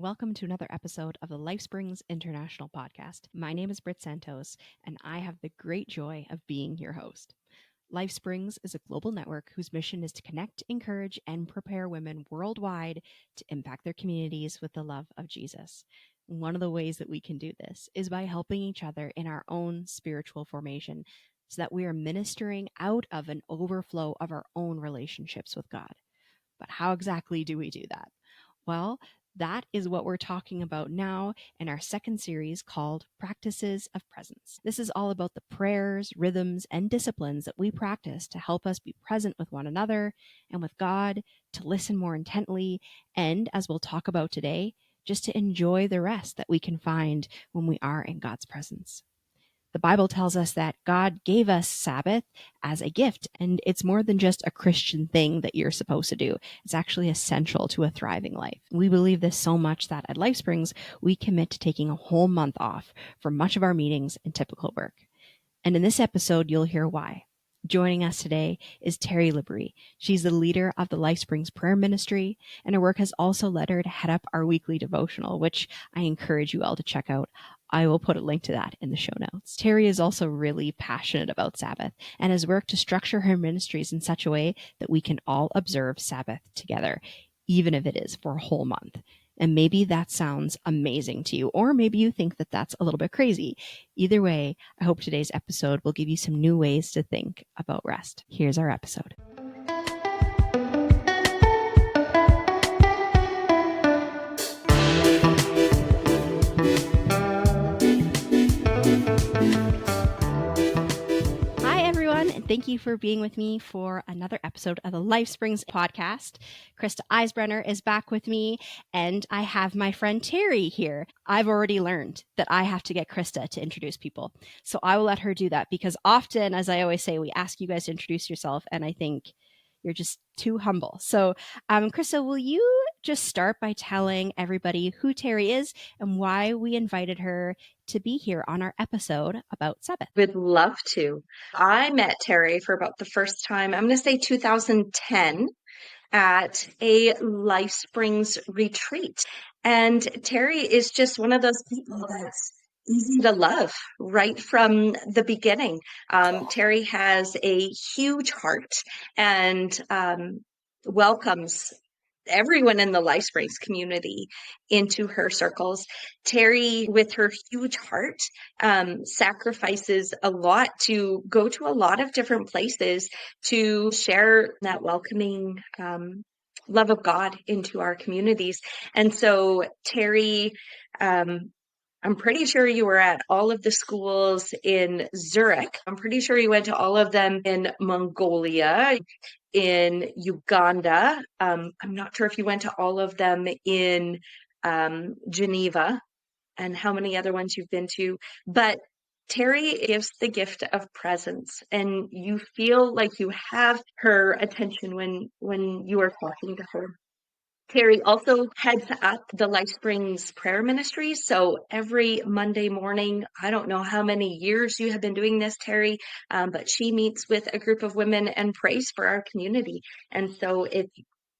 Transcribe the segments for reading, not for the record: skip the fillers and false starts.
Welcome to another episode of the Lifesprings International Podcast. My name is Britt Santos, and I have the great joy of being your host. Lifesprings is a global network whose mission is to connect, encourage, and prepare women worldwide to impact their communities with the love of Jesus. One of the ways that we can do this is by helping each other in our own spiritual formation so that we are ministering out of an overflow of our own relationships with God. But how exactly do we do that? Well, that is what we're talking about now in our second series called Practices of Presence. This is all about the prayers, rhythms, and disciplines that we practice to help us be present with one another and with God, to listen more intently, and as we'll talk about today, just to enjoy the rest that we can find when we are in God's presence. The Bible tells us that God gave us Sabbath as a gift, and it's more than just a Christian thing that you're supposed to do. It's actually essential to a thriving life. We believe this so much that at Lifesprings, we commit to taking a whole month off for much of our meetings and typical work. And in this episode, you'll hear why. Joining us today is Terri LaBrie. She's the leader of the Lifesprings Prayer Ministry, and her work has also led her to head up our weekly devotional, which I encourage you all to check out. I will put a link to that in the show notes. Terri is also really passionate about Sabbath and has worked to structure her ministries in such a way that we can all observe Sabbath together, even if it is for a whole month. And maybe that sounds amazing to you, or maybe you think that that's a little bit crazy. Either way, I hope today's episode will give you some new ways to think about rest. Here's our episode. And thank you for being with me for another episode of the Lifesprings podcast. Christa Eisbrenner is back with me, and I have my friend Terri here. I've already learned that I have to get Christa to introduce people, so I will let her do that because often, as I always say, we ask you guys to introduce yourself, and I think you're just too humble. So, Christa, will you just start by telling everybody who Terri is and why we invited her to be here on our episode about Sabbath? Would love to. I met Terri for about the first time, I'm going to say 2010, at a Lifesprings retreat. And Terri is just one of those people that's easy to love right from the beginning. Terri has a huge heart and welcomes everyone in the Lifesprings community into her circles. Terri, with her huge heart, sacrifices a lot to go to a lot of different places to share that welcoming love of God into our communities. And so, Terri, I'm pretty sure you were at all of the schools in Zurich. I'm pretty sure you went to all of them in Mongolia, in Uganda. I'm not sure if you went to all of them in Geneva and how many other ones you've been to. But Terri gives the gift of presence, and you feel like you have her attention when you are talking to her. Terri also heads up the Lifesprings Prayer Ministry. So every Monday morning, I don't know how many years you have been doing this, Terri, but she meets with a group of women and prays for our community. And so if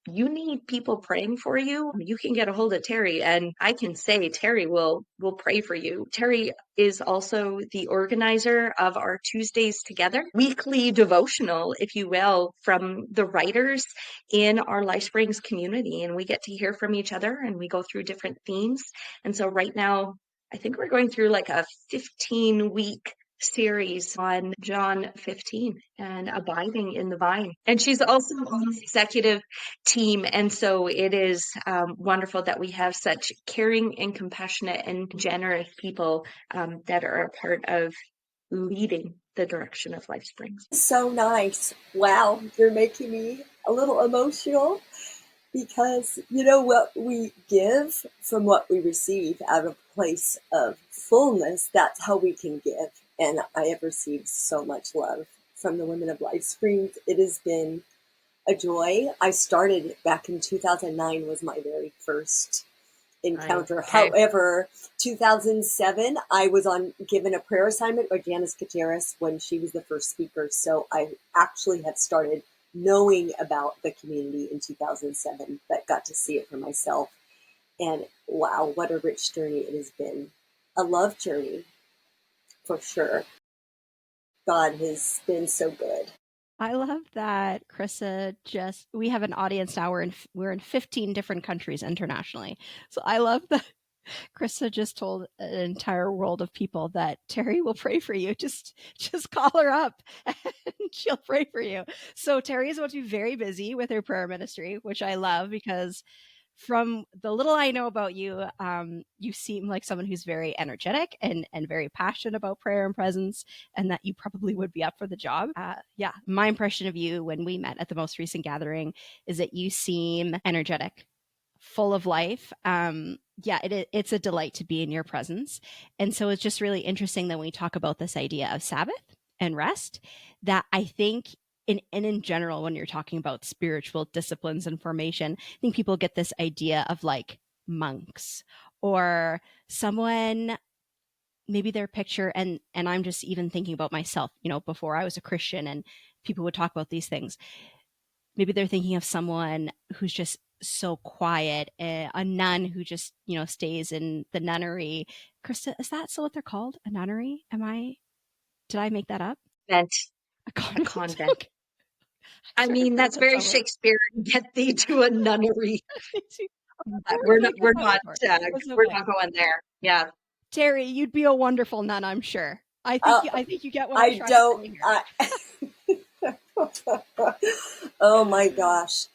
you need people praying for you, you can get a hold of Terri, and I can say Terri will pray for you. Terri is also the organizer of our Tuesdays Together weekly devotional, if you will, from the writers in our Lifesprings community, and we get to hear from each other and we go through different themes. And so right now, I think we're going through like a 15-week series on John 15 and abiding in the vine. And she's also on the executive team. And so it is wonderful that we have such caring and compassionate and generous people that are a part of leading the direction of Lifesprings. So nice. Wow, you're making me a little emotional because you know what we give from what we receive out of a place of fullness, that's how we can give. And I have received so much love from the women of Lifesprings. It has been a joy. I started back in 2009 was my very first encounter. Okay. However, 2007, I was given a prayer assignment by Janice Gutierrez when she was the first speaker. So I actually had started knowing about the community in 2007, but got to see it for myself. And wow, what a rich journey it has been. A love journey, for sure. God has been so good. I love that Christa we have an audience now. We're in 15 different countries internationally. So I love that Christa just told an entire world of people that Terri will pray for you. Just call her up and she'll pray for you. So Terri is about to be very busy with her prayer ministry, which I love because from the little I know about you, you seem like someone who's very energetic and very passionate about prayer and presence, and that you probably would be up for the job. Yeah, my impression of you when we met at the most recent gathering is that you seem energetic, full of life. It's a delight to be in your presence. And so it's just really interesting that when we talk about this idea of Sabbath and rest, that I think in general, when you're talking about spiritual disciplines and formation, I think people get this idea of like monks or someone, maybe their picture, and I'm just even thinking about myself, before I was a Christian and people would talk about these things. Maybe they're thinking of someone who's just so quiet, a nun who just, stays in the nunnery. Christa, is that still what they're called? A nunnery? Did I make that up? Convent. A A convent? convent. I I sort of mean, heard that's that very somewhere. Shakespearean. Get thee to a nunnery. But Where we're did I not. get We're that one not. for? Uh, That's we're okay. not going there. Yeah. Terri, you'd be a wonderful nun, I'm sure. I Uh, think you get what I'm I trying to don't. say here. Oh my gosh.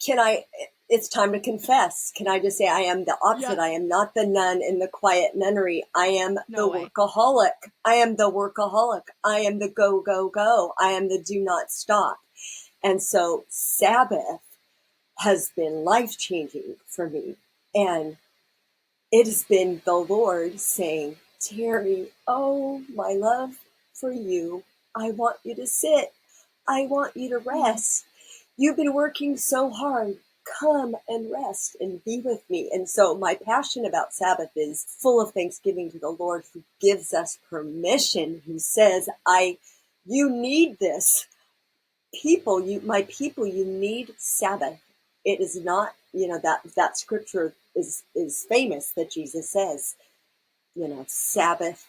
Can I? It's time to confess. Can I just say I am the opposite? Yeah, I am not the nun in the quiet nunnery. I am no the way. workaholic. I am the workaholic. I am the go, go, go. I am the do not stop. And so Sabbath has been life changing for me. And it has been the Lord saying, Terri, oh, my love for you. I want you to sit. I want you to rest. You've been working so hard. Come and rest and be with me. And so my passion about Sabbath is full of thanksgiving to the Lord, who gives us permission, who says, you need this. My people, you need Sabbath. It is not, that scripture is famous that Jesus says, Sabbath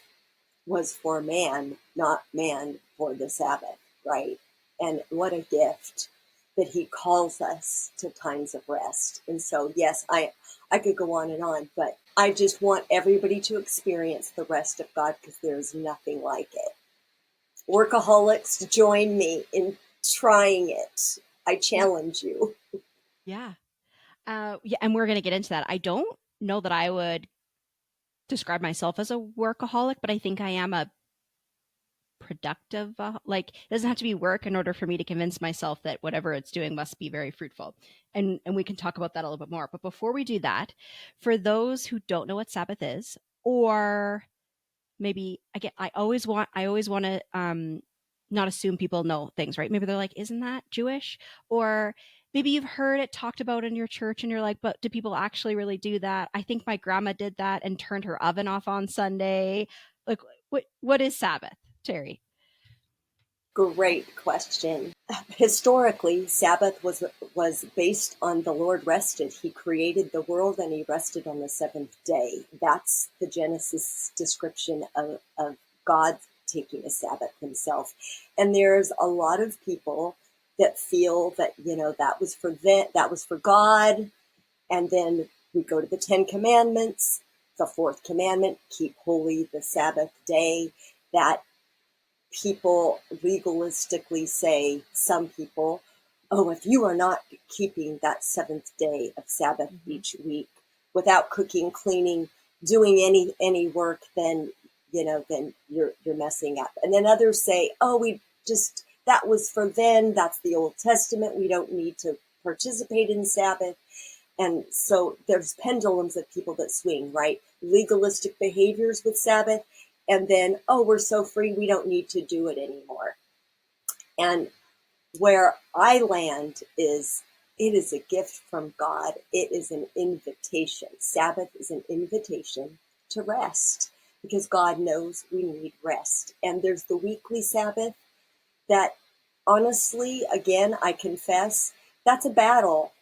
was for man, not man for the Sabbath, right? And what a gift that he calls us to times of rest. And so, yes, I could go on, but I just want everybody to experience the rest of God, because there's nothing like it. Workaholics, join me in trying it. I challenge you. Yeah. Yeah, and we're going to get into that. I don't know that I would describe myself as a workaholic, but I think I am a productive, like it doesn't have to be work in order for me to convince myself that whatever it's doing must be very fruitful. And we can talk about that a little bit more. But before we do that, for those who don't know what Sabbath is, or maybe I always want to not assume people know things, right? Maybe they're like, isn't that Jewish? Or maybe you've heard it talked about in your church and you're like, but do people actually really do that? I think my grandma did that and turned her oven off on Sunday. Like, what is Sabbath, Terri? Great question. Historically, Sabbath was based on the Lord rested. He created the world and he rested on the seventh day. That's the Genesis description of God taking a Sabbath himself. And there's a lot of people that feel that, that was for them, that was for God. And then we go to the 10 Commandments, the fourth commandment, keep holy the Sabbath day. That people legalistically say, some people, oh, if you are not keeping that seventh day of Sabbath each week without cooking, cleaning, doing any work, then you're messing up. And then others say, oh, that was for then, that's the Old Testament, we don't need to participate in Sabbath. And so there's pendulums of people that swing, right? Legalistic behaviors with Sabbath, and then, oh, we're so free, we don't need to do it anymore. And where I land is, it is a gift from God. It is an invitation. Sabbath is an invitation to rest, because God knows we need rest. And there's the weekly Sabbath that, honestly, again, I confess, that's a battle.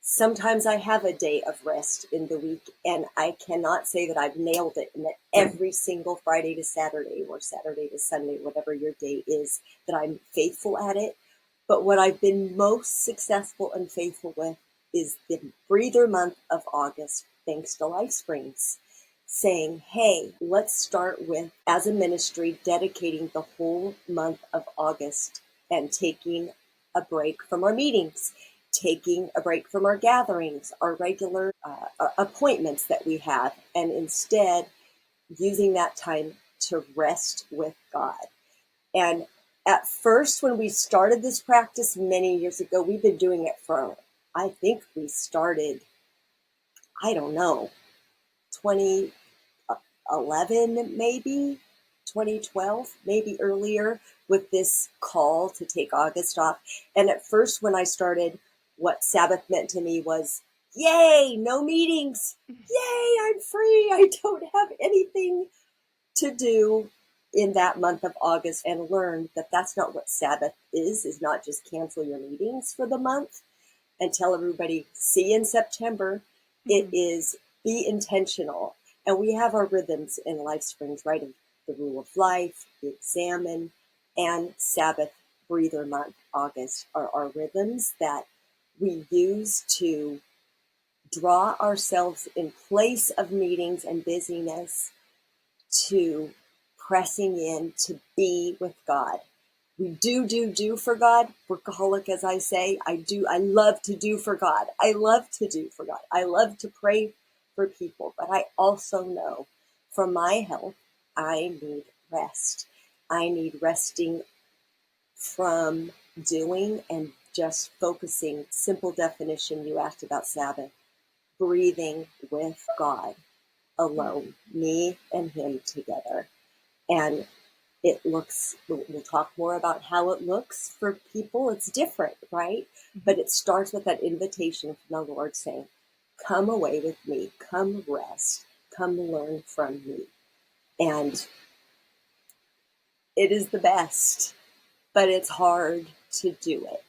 Sometimes I have a day of rest in the week, and I cannot say that I've nailed it and that every single Friday to Saturday or Saturday to Sunday, whatever your day is, that I'm faithful at it. But what I've been most successful and faithful with is the breather month of August, thanks to Lifesprings, saying, hey, let's start with, as a ministry, dedicating the whole month of August and taking a break from our meetings, taking a break from our gatherings, our regular appointments that we have, and instead using that time to rest with God. And at first, when we started this practice many years ago, we've been doing it for, I think we started, I don't know, 2011, maybe 2012, maybe earlier, with this call to take August off. And at first, when I started, what Sabbath meant to me was, yay, no meetings. Yay, I'm free. I don't have anything to do in that month of August, and learned that that's not what Sabbath is not just cancel your meetings for the month and tell everybody, see you in September. It is be intentional. And we have our rhythms in Lifesprings, right? The rule of life, the examine, and Sabbath breather month, August, are our rhythms that we use to draw ourselves in place of meetings and busyness to pressing in to be with God. We do for God. Workaholic, as I say, I love to do for God. I love to do for God. I love to pray for people, but I also know for my health, I need rest. I need resting from doing and just focusing. Simple definition, you asked about Sabbath, breathing with God alone, me and him together. And it looks, we'll talk more about how it looks for people. It's different, right? But it starts with that invitation from the Lord saying, come away with me, come rest, come learn from me. And it is the best, but it's hard to do it.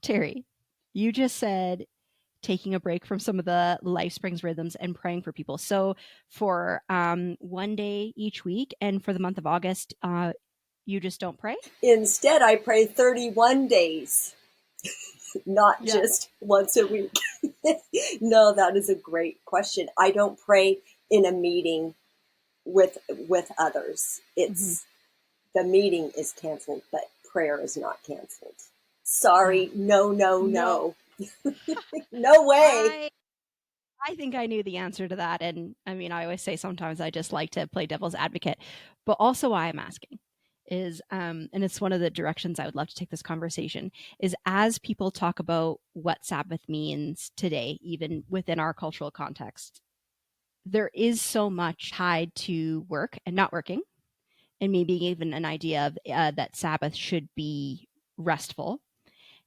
Terri, you just said taking a break from some of the Lifesprings rhythms and praying for people. So for one day each week and for the month of August, you just don't pray? Instead, I pray 31 days, not just once a week. No, that is a great question. I don't pray in a meeting with others. It's the meeting is canceled, but prayer is not canceled. Sorry, no. No way. I think I knew the answer to that. And I mean, I always say sometimes I just like to play devil's advocate, but also why I'm asking is, and it's one of the directions I would love to take this conversation, is as people talk about what Sabbath means today, even within our cultural context, there is so much tied to work and not working, and maybe even an idea of that Sabbath should be restful.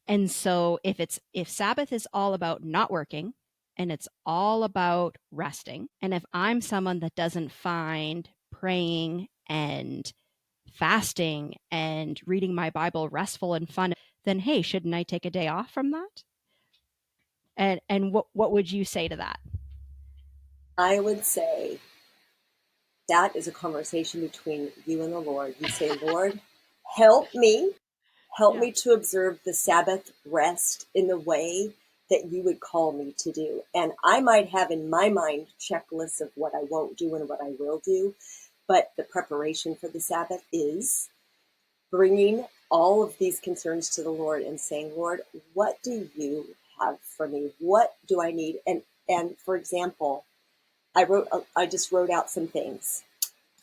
And so if Sabbath is all about not working and it's all about resting, and if I'm someone that doesn't find praying and fasting and reading my Bible restful and fun, then hey, shouldn't I take a day off from that? And what would you say to that? I would say that is a conversation between you and the Lord. You say, Lord, help me to observe the Sabbath rest in the way that you would call me to do. And I might have in my mind checklists of what I won't do and what I will do, but the preparation for the Sabbath is bringing all of these concerns to the Lord and saying, Lord, what do you have for me? What do I need? And for example, I just wrote out some things.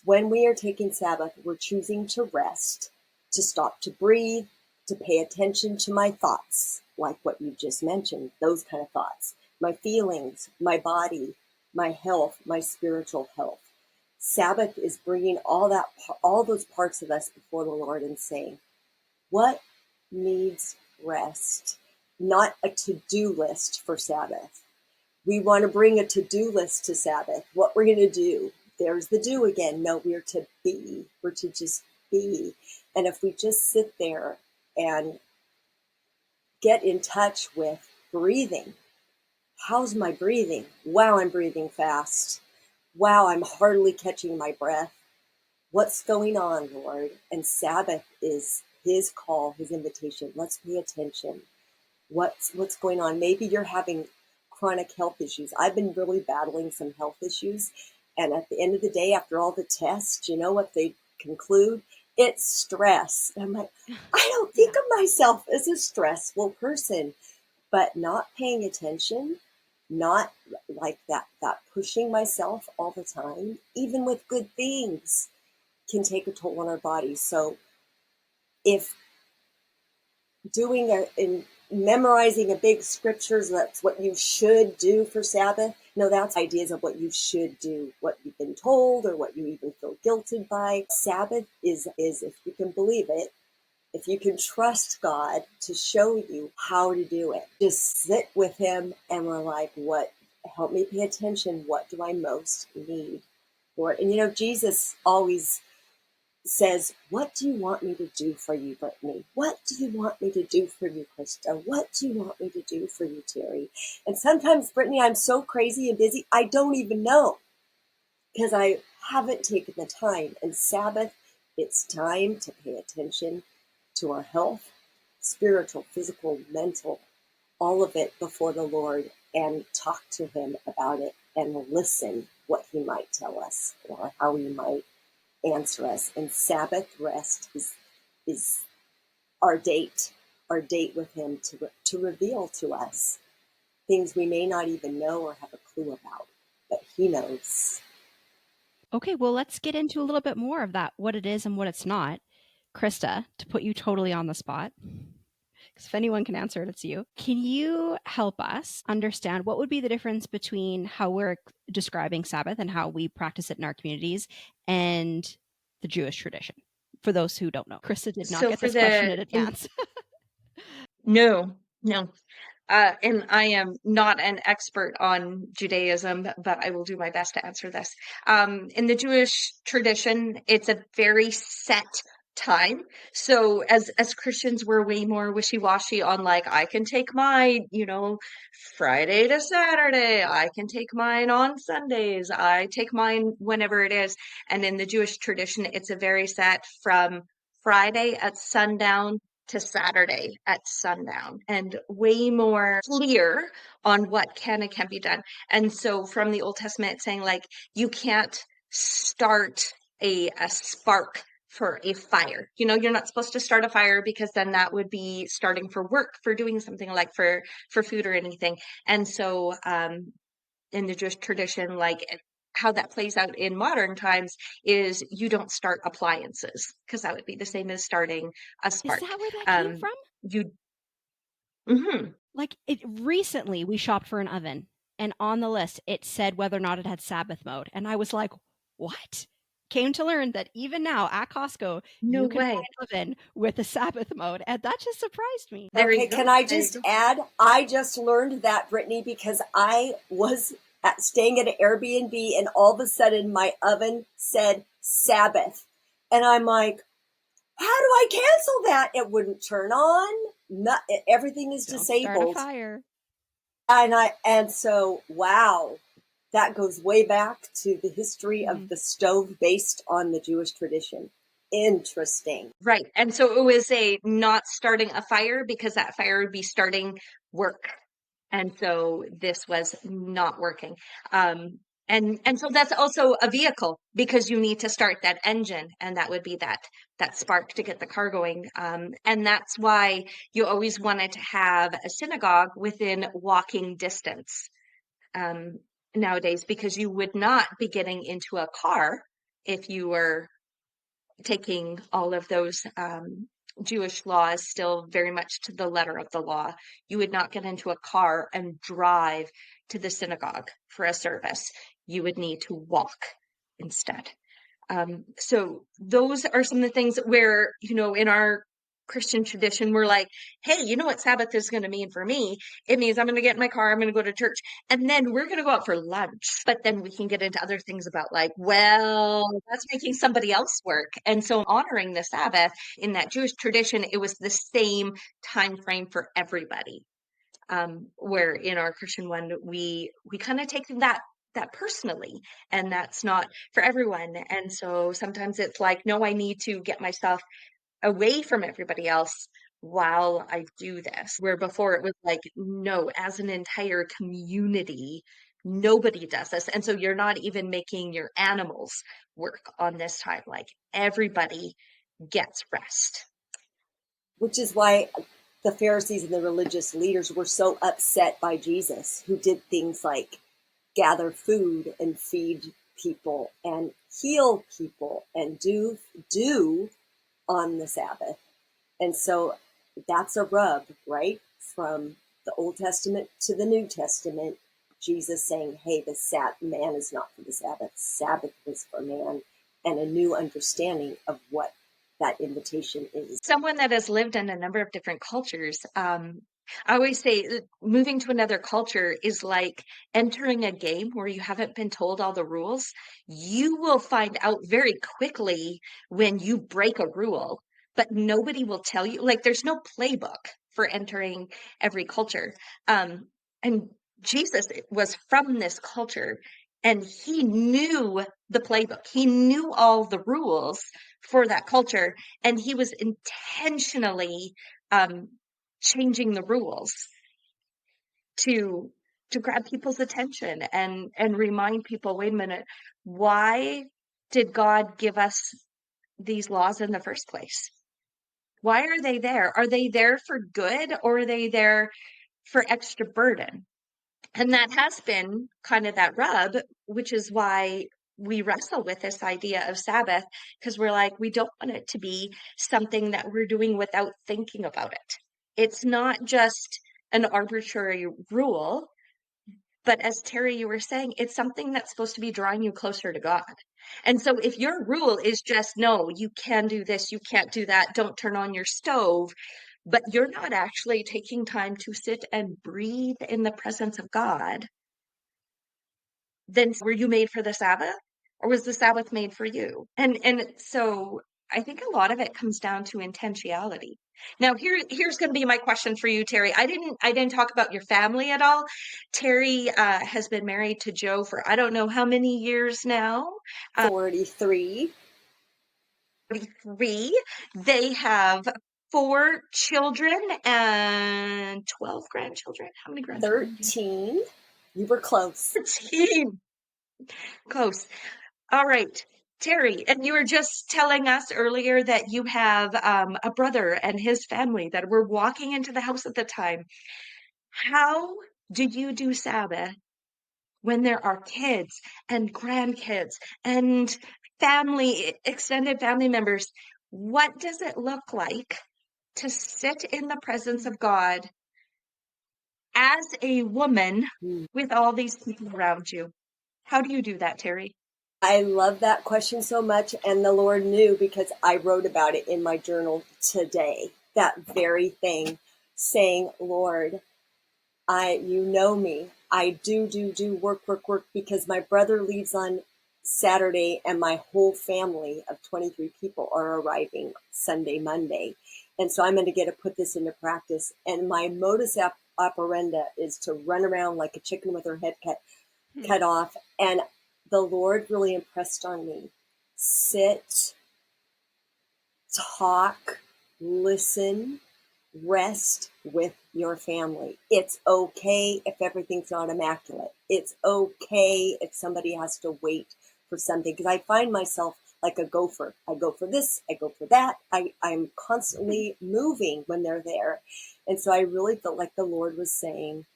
When we are taking Sabbath, we're choosing to rest, to stop to breathe, to pay attention to my thoughts, like what you just mentioned, those kind of thoughts, my feelings, my body, my health, my spiritual health. Sabbath is bringing all those parts of us before the Lord and saying, what needs rest? Not a to-do list for Sabbath. We want to bring a to-do list to Sabbath. What we're going to do. There's the do again. No, we're to be. We're to just be. And if we just sit there and get in touch with breathing. How's my breathing? Wow, I'm breathing fast. Wow, I'm hardly catching my breath. What's going on, Lord? And Sabbath is his call, his invitation. Let's pay attention. What's going on? Maybe you're having chronic health issues. I've been really battling some health issues. And at the end of the day, after all the tests, you know what they conclude? It's stress. And I'm like, I don't think of myself as a stressful person, but not paying attention, not like that pushing myself all the time, even with good things, can take a toll on our bodies. So if memorizing a big scriptures, that's what you should do for Sabbath. No, that's ideas of what you should do, what you've been told or what you even feel guilted by. Sabbath is, if you can believe it, if you can trust God to show you how to do it, just sit with him and we're like, help me pay attention. What do I most need, Lord? And Jesus always says, what do you want me to do for you, Brittany? What do you want me to do for you, Christa? What do you want me to do for you, Terri? And sometimes, Brittany, I'm so crazy and busy, I don't even know because I haven't taken the time. And Sabbath, it's time to pay attention to our health, spiritual, physical, mental, all of it before the Lord, and talk to him about it and listen what he might tell us or how he might answer us. And Sabbath rest is our date with him to reveal to us things we may not even know or have a clue about, but he knows. Okay, well, let's get into a little bit more of that, what it is and what it's not. Christa, to put you totally on the spot, because if anyone can answer it, it's you. Can you help us understand what would be the difference between how we're describing Sabbath and how we practice it in our communities and the Jewish tradition? For those who don't know, Christa did not get this question in advance. No. And I am not an expert on Judaism, but I will do my best to answer this. In the Jewish tradition, it's a very set time. So as Christians, we're way more wishy-washy on like, I can take my, Friday to Saturday. I can take mine on Sundays. I take mine whenever it is. And in the Jewish tradition, it's a very set from Friday at sundown to Saturday at sundown, and way more clear on what can and can't be done. And so from the Old Testament, it's saying like, you can't start a spark for a fire. You're not supposed to start a fire because then that would be starting for work, for doing something like for food or anything. And so in the Jewish tradition, like how that plays out in modern times is you don't start appliances because that would be the same as starting a spark. Is that where that came from? Like recently we shopped for an oven, and on the list it said whether or not it had Sabbath mode, and I was like, what? Came to learn that even now at Costco, you can buy an oven with a Sabbath mode, and that just surprised me. Okay, can I just add? I just learned that, Brittany, because I was staying at an Airbnb, and all of a sudden my oven said Sabbath, and I'm like, how do I cancel that? It wouldn't turn on. Everything is disabled. Start a fire. And so, wow, that goes way back to the history of the stove based on the Jewish tradition. Interesting. Right. And so it was not starting a fire because that fire would be starting work. And so this was not working. And so that's also a vehicle because you need to start that engine, and that would be that spark to get the car going. And that's why you always wanted to have a synagogue within walking distance nowadays, because you would not be getting into a car if you were taking all of those Jewish laws still very much to the letter of the law. You would not get into a car and drive to the synagogue for a service. You would need to walk instead. So those are some of the things where, in our Christian tradition, we're like, hey, you know what Sabbath is going to mean for me? It means I'm going to get in my car, I'm going to go to church, and then we're going to go out for lunch. But then we can get into other things about like, well, that's making somebody else work. And so honoring the Sabbath in that Jewish tradition, it was the same time frame for everybody. where in our Christian one, we kind of take that personally, and that's not for everyone. And so sometimes it's like, no, I need to get myself away from everybody else while I do this. Where before it was like, no, as an entire community, nobody does this. And so you're not even making your animals work on this time. Like everybody gets rest. Which is why the Pharisees and the religious leaders were so upset by Jesus, who did things like gather food and feed people and heal people and do on the Sabbath. And so that's a rub, right? From the Old Testament to the New Testament, Jesus saying, hey, man is not for the Sabbath. Sabbath is for man, and a new understanding of what that invitation is. Someone that has lived in a number of different cultures, I always say moving to another culture is like entering a game where you haven't been told all the rules. You will find out very quickly when you break a rule, but nobody will tell you. Like there's no playbook for entering every culture. And Jesus was from this culture, and he knew the playbook. He knew all the rules for that culture, and he was intentionally changing the rules to grab people's attention and remind people, wait a minute, why did God give us these laws in the first place? Why are they there? Are they there for good, or are they there for extra burden? And that has been kind of that rub, which is why we wrestle with this idea of Sabbath, because we're like, we don't want it to be something that we're doing without thinking about it. It's not just an arbitrary rule, but as Terri, you were saying, it's something that's supposed to be drawing you closer to God. And so if your rule is just, no, you can do this, you can't do that, don't turn on your stove, but you're not actually taking time to sit and breathe in the presence of God, then were you made for the Sabbath, or was the Sabbath made for you? And so I think a lot of it comes down to intentionality. Now here's going to be my question for you, Terri. I didn't talk about your family at all. Terri has been married to Joe for I don't know how many years now. 43. 43. They have 4 children and 12 grandchildren. How many grandchildren? 13. You were close. 13. Close. All right, Terri, and you were just telling us earlier that you have a brother and his family that were walking into the house at the time. How do you do Sabbath when there are kids and grandkids and extended family members? What does it look like to sit in the presence of God as a woman with all these people around you? How do you do that, Terri? I love that question so much, and the Lord knew, because I wrote about it in my journal today, that very thing, saying, Lord, you know me. I do work, because my brother leaves on Saturday, and my whole family of 23 people are arriving Sunday, Monday. And so I'm going to put this into practice. And my modus operandi is to run around like a chicken with her head cut off. And the Lord really impressed on me. Sit, talk, listen, rest with your family. It's okay if everything's not immaculate. It's okay if somebody has to wait for something. Because I find myself like a gopher. I go for this, I go for that. I'm constantly moving when they're there. And so I really felt like the Lord was saying,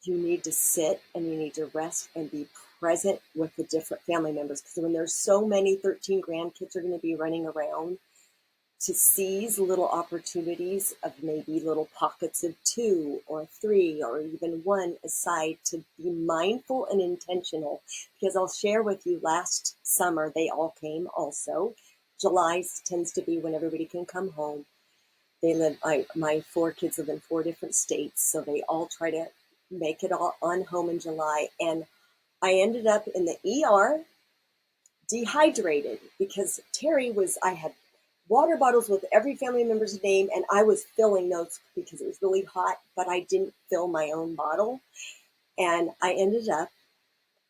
you need to sit and you need to rest and be present with the different family members. Because when there's so many, 13 grandkids are going to be running around, to seize little opportunities of maybe little pockets of 2 or 3 or even 1 aside, to be mindful and intentional. Because I'll share with you, last summer, they all came also. July tends to be when everybody can come home. They live, my 4 kids live in 4 different states, so they all try to make it all on home in July. And I ended up in the ER dehydrated because I had water bottles with every family member's name, and I was filling those because it was really hot, but I didn't fill my own bottle. And I ended up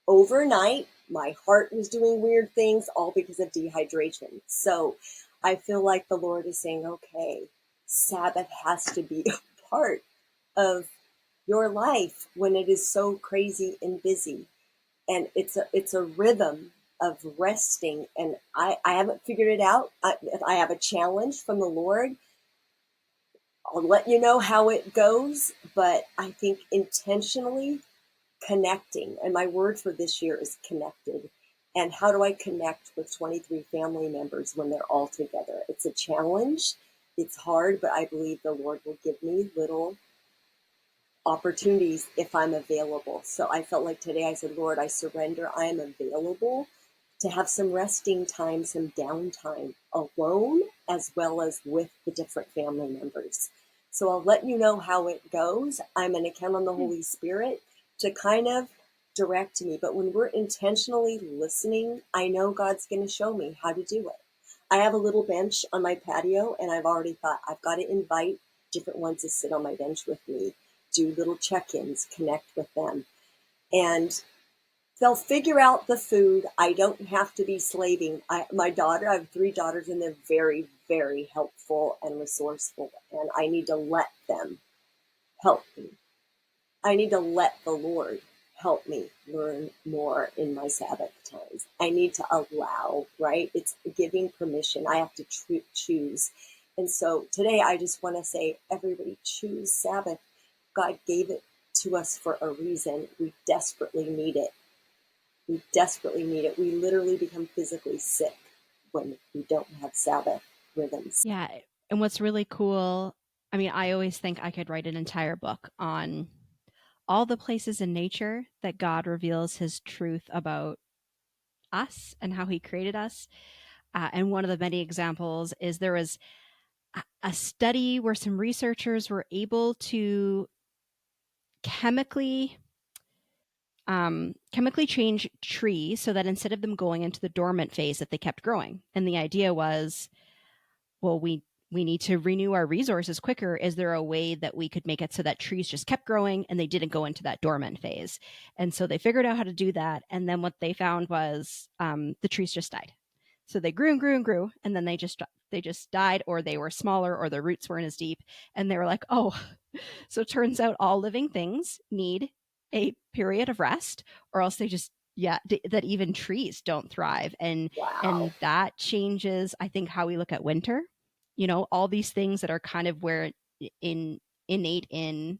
overnight, my heart was doing weird things, all because of dehydration. So I feel like the Lord is saying, okay, Sabbath has to be a part of your life when it is so crazy and busy. And it's a rhythm of resting. And I haven't figured it out. I have a challenge from the Lord. I'll let you know how it goes, but I think intentionally connecting, and my word for this year is connected. And how do I connect with 23 family members when they're all together? It's a challenge. It's hard, but I believe the Lord will give me little opportunities if I'm available. So I felt like today I said, Lord, I surrender. I am available to have some resting time, some downtime alone, as well as with the different family members. So I'll let you know how it goes. I'm going to count on the Holy Spirit to kind of direct me. But when we're intentionally listening, I know God's going to show me how to do it. I have a little bench on my patio, and I've already thought I've got to invite different ones to sit on my bench with me, do little check-ins, connect with them. And they'll figure out the food. I don't have to be slaving. I have 3 daughters, and they're very, very helpful and resourceful. And I need to let them help me. I need to let the Lord help me learn more in my Sabbath times. I need to allow, right? It's giving permission. I have to choose. And so today I just want to say, everybody choose Sabbath. God gave it to us for a reason. We desperately need it. We desperately need it. We literally become physically sick when we don't have Sabbath rhythms. Yeah. And what's really cool, I mean, I always think I could write an entire book on all the places in nature that God reveals his truth about us and how he created us. And one of the many examples is there was a study where some researchers were able to chemically change trees so that instead of them going into the dormant phase, that they kept growing. And the idea was, well, we need to renew our resources quicker. Is there a way that we could make it so that trees just kept growing and they didn't go into that dormant phase? And so they figured out how to do that. And then what they found was the trees just died. So they grew and grew and grew, and then they just died, or they were smaller, or their roots weren't as deep. And they were like, oh, so it turns out all living things need a period of rest, or else they just that even trees don't thrive. And Wow. that changes, I think, how we look at winter. You know, all these things that are kind of where innate in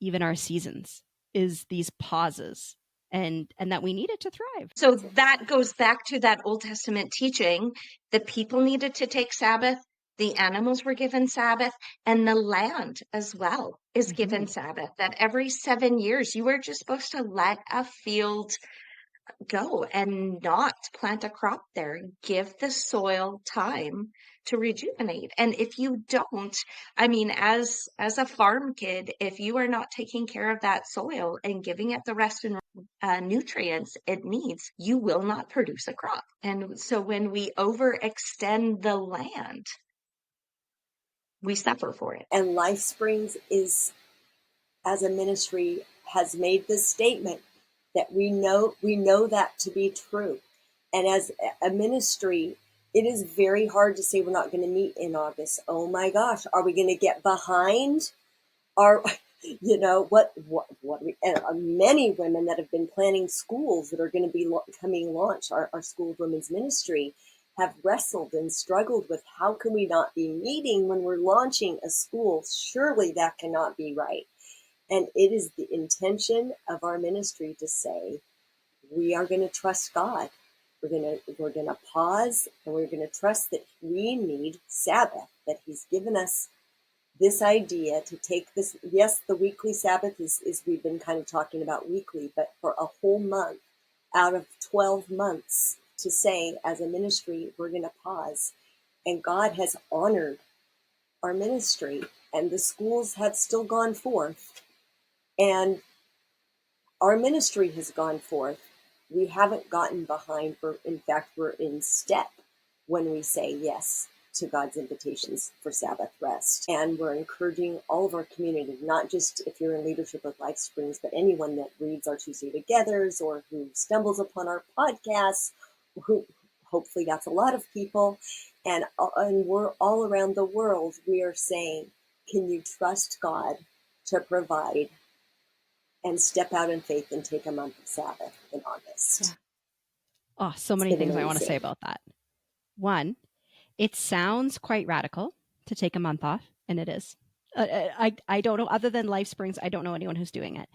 even our seasons is these pauses, and that we need it to thrive. So that goes back to that Old Testament teaching. The people needed to take Sabbath, the animals were given Sabbath, and the land as well is given Sabbath. That every 7 years you were just supposed to let a field go and not plant a crop there. Give the soil time to rejuvenate. And if you don't, I mean, as a farm kid, if you are not taking care of that soil and giving it the rest and nutrients it needs, you will not produce a crop. And so when we overextend the land, we suffer for it. And Lifesprings is, as a ministry, has made this statement that we know that to be true. And as a ministry, it is very hard to say we're not going to meet in August. Oh my gosh, are we going to get behind? Are what many women that have been planning schools that are going to be coming launch our School of Women's Ministry have wrestled and struggled with, how can we not be meeting when we're launching a school? Surely that cannot be right. And it is the intention of our ministry to say, we are going to trust God. We're going to pause, and we're going to trust that we need Sabbath, that he's given us this idea to take this. Yes, the weekly Sabbath is we've been kind of talking about weekly, but for a whole month out of 12 months to say, as a ministry, we're going to pause. And God has honored our ministry, and the schools have still gone forth. And our ministry has gone forth. We haven't gotten behind. In fact, we're in step when we say yes. to God's invitations for Sabbath rest. And we're encouraging all of our community, not just if you're in leadership with Lifesprings, but anyone that reads our Tuesday Togethers or who stumbles upon our podcasts, who hopefully that's a lot of people. And we're all around the world. We are saying, can you trust God to provide and step out in faith and take a month of Sabbath in August? Yeah. Oh, so many things I want to say about that. One, it sounds quite radical to take a month off, and it is. I don't know, other than Lifesprings, I don't know anyone who's doing it.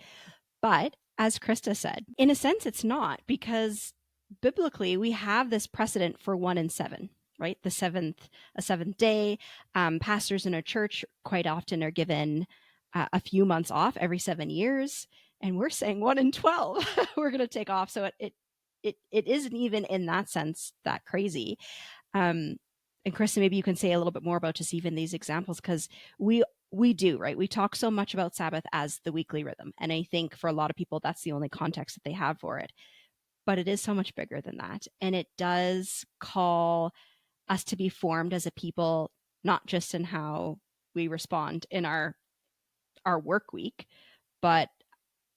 But as Christa said, in a sense, it's not, because biblically we have this precedent for 1 and 7, right? A seventh day. Pastors in a church quite often are given a few months off every 7 years, and we're saying 1 and 12 we're going to take off. So it isn't even in that sense that crazy. And Christa, maybe you can say a little bit more about just even these examples, because we do, right? We talk so much about Sabbath as the weekly rhythm. And I think for a lot of people, that's the only context that they have for it. But it is so much bigger than that. And it does call us to be formed as a people, not just in how we respond in our work week, but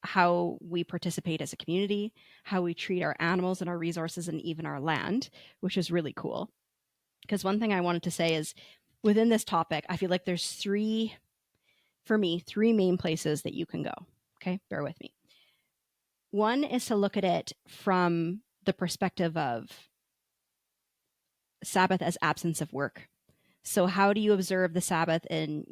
how we participate as a community, how we treat our animals and our resources and even our land, which is really cool. Because one thing I wanted to say is, within this topic, I feel like there's three main places that you can go. Okay, bear with me. One is to look at it from the perspective of Sabbath as absence of work. So how do you observe the Sabbath? And,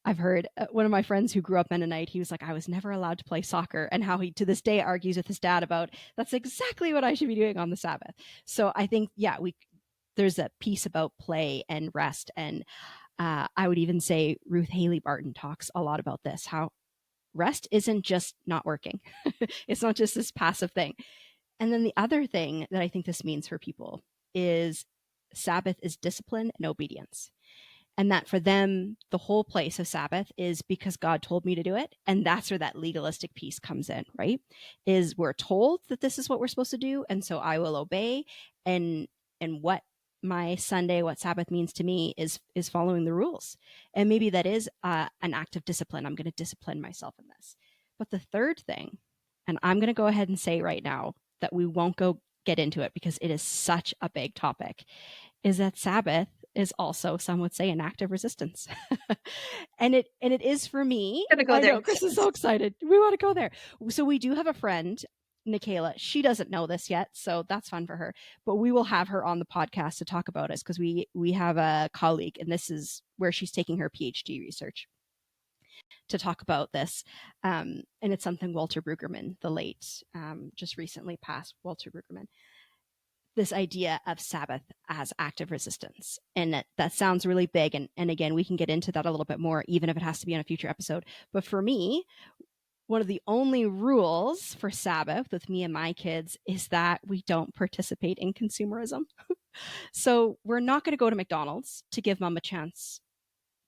I've heard one of my friends who grew up Mennonite, he was like, I was never allowed to play soccer, and how he to this day argues with his dad about that's exactly what I should be doing on the Sabbath. So I think, there's a piece about play and rest. And I would even say Ruth Haley Barton talks a lot about this, how rest isn't just not working. It's not just this passive thing. And then the other thing that I think this means for people is Sabbath is discipline and obedience. And that for them, the whole place of Sabbath is because God told me to do it. And that's where that legalistic piece comes in, right? Is we're told that this is what we're supposed to do. And so I will obey. And what my Sunday, what Sabbath means to me is following the rules. And maybe that is an act of discipline. I'm going to discipline myself in this. But the third thing, and I'm going to go ahead and say right now that we won't get into it because it is such a big topic, is that Sabbath is also, some would say, an act of resistance. and it is for me. Gonna go I there. know Chris is so excited. We want to go there. So we do have a friend, Nikayla. She doesn't know this yet, so that's fun for her. But we will have her on the podcast to talk about us, because we have a colleague, and this is where she's taking her PhD research to talk about this. And it's something Walter Brueggemann, the late, just recently passed Walter Brueggemann, this idea of Sabbath as active resistance. And that sounds really big. And again, we can get into that a little bit more, even if it has to be on a future episode. But for me, one of the only rules for Sabbath with me and my kids is that we don't participate in consumerism. So we're not going to go to McDonald's to give mom a chance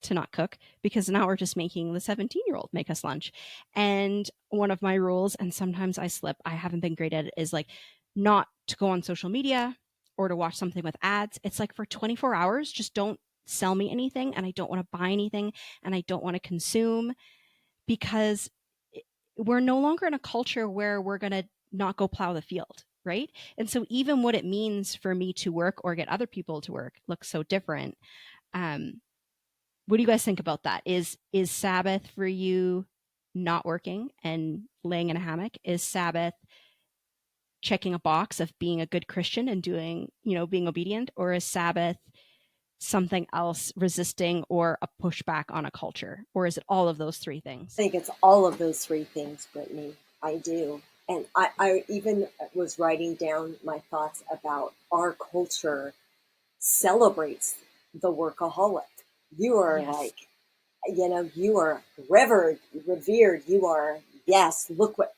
to not cook, because now we're just making the 17-year-old make us lunch. And one of my rules, and sometimes I slip, I haven't been great at it, is like not to go on social media or to watch something with ads. It's like for 24 hours, just don't sell me anything, and I don't want to buy anything, and I don't want to consume, because we're no longer in a culture where we're going to not go plow the field, right? And so even what it means for me to work or get other people to work looks so different. What do you guys think about that? Is Sabbath for you not working and laying in a hammock? Is Sabbath checking a box of being a good Christian and doing, being obedient? Or is Sabbath something else, resisting or a pushback on a culture? Or is it all of those three things? I think it's all of those three things, Brittany. I do. And I even was writing down my thoughts about our culture celebrates the workaholic. You are like, you are revered, revered. You are, yes, look what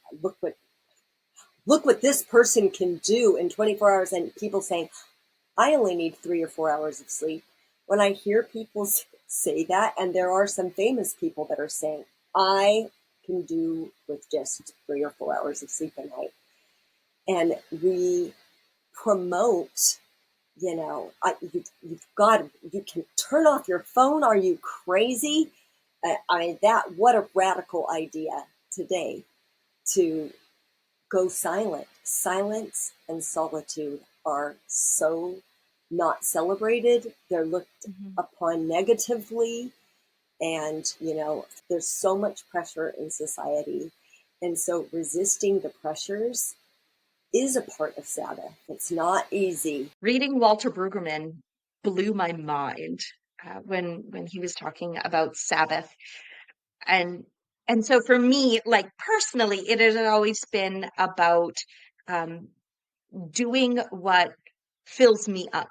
this person can do in 24 hours. And people saying, I only need 3 or 4 hours of sleep. When I hear people say that, and there are some famous people that are saying, I can do with just 3 or 4 hours of sleep a night. And we promote you've got, you can turn off your phone. Are you crazy? What a radical idea today, to go silent. Silence and solitude are so not celebrated. They're looked upon negatively. And, there's so much pressure in society. And so resisting the pressures is a part of Sabbath. It's not easy. Reading Walter Brueggemann blew my mind when he was talking about Sabbath. And so for me, like personally, it has always been about doing what fills me up.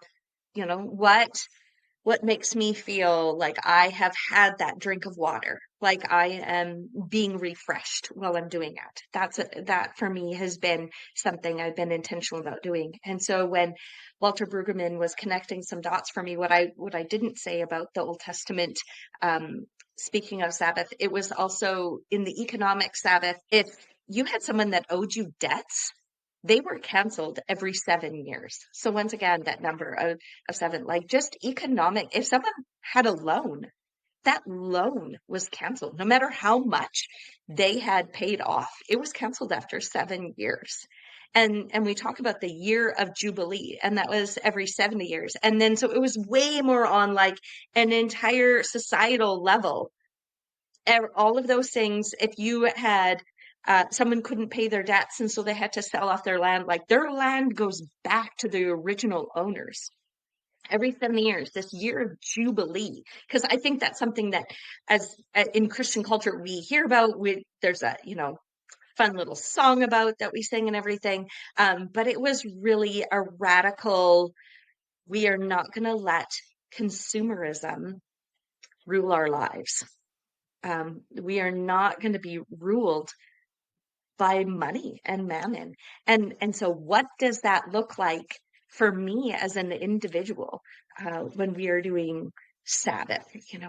What makes me feel like I have had that drink of water, like I am being refreshed while I'm doing it. That for me has been something I've been intentional about doing. And so when Walter Brueggemann was connecting some dots for me, what I didn't say about the Old Testament, speaking of Sabbath, it was also in the economic Sabbath. If you had someone that owed you debts, they were canceled every 7 years. So once again, that number of 7, like just economic, if someone had a loan, that loan was canceled. No matter how much they had paid off, it was canceled after 7 years. And we talk about the year of Jubilee, and that was every 70 years. And then so it was way more on like an entire societal level. All of those things, if you had someone couldn't pay their debts, and so they had to sell off their land, like their land goes back to the original owners every 7 years, this year of Jubilee. Because I think that's something that as in Christian culture we hear about. There's a fun little song about that we sing and everything, but it was really a radical, we are not going to let consumerism rule our lives. We are not going to be ruled by money and mammon. And so what does that look like for me as an individual when we are doing Sabbath?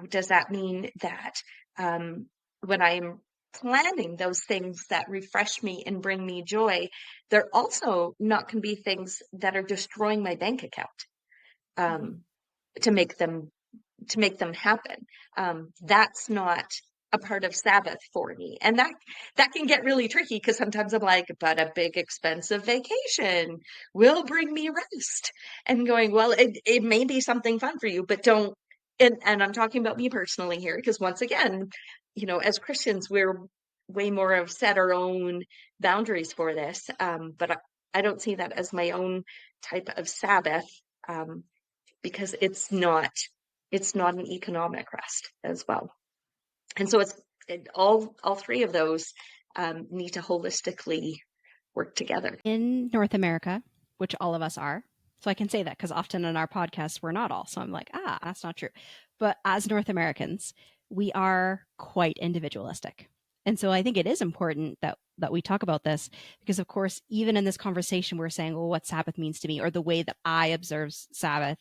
Does that mean that when I'm planning those things that refresh me and bring me joy, they're also not going to be things that are destroying my bank account to make them happen. That's not a part of Sabbath for me. And that can get really tricky, because sometimes I'm like, but a big expensive vacation will bring me rest. And going, well, it may be something fun for you, but don't, and I'm talking about me personally here, because once again, as Christians, we're way more of set our own boundaries for this. But I don't see that as my own type of Sabbath, because it's not an economic rest as well. And so all three of those need to holistically work together. In North America, which all of us are, so I can say that because often in our podcasts, we're not all. So I'm like, that's not true. But as North Americans, we are quite individualistic. And so I think it is important that we talk about this, because of course, even in this conversation, we're saying, well, what Sabbath means to me, or the way that I observe Sabbath.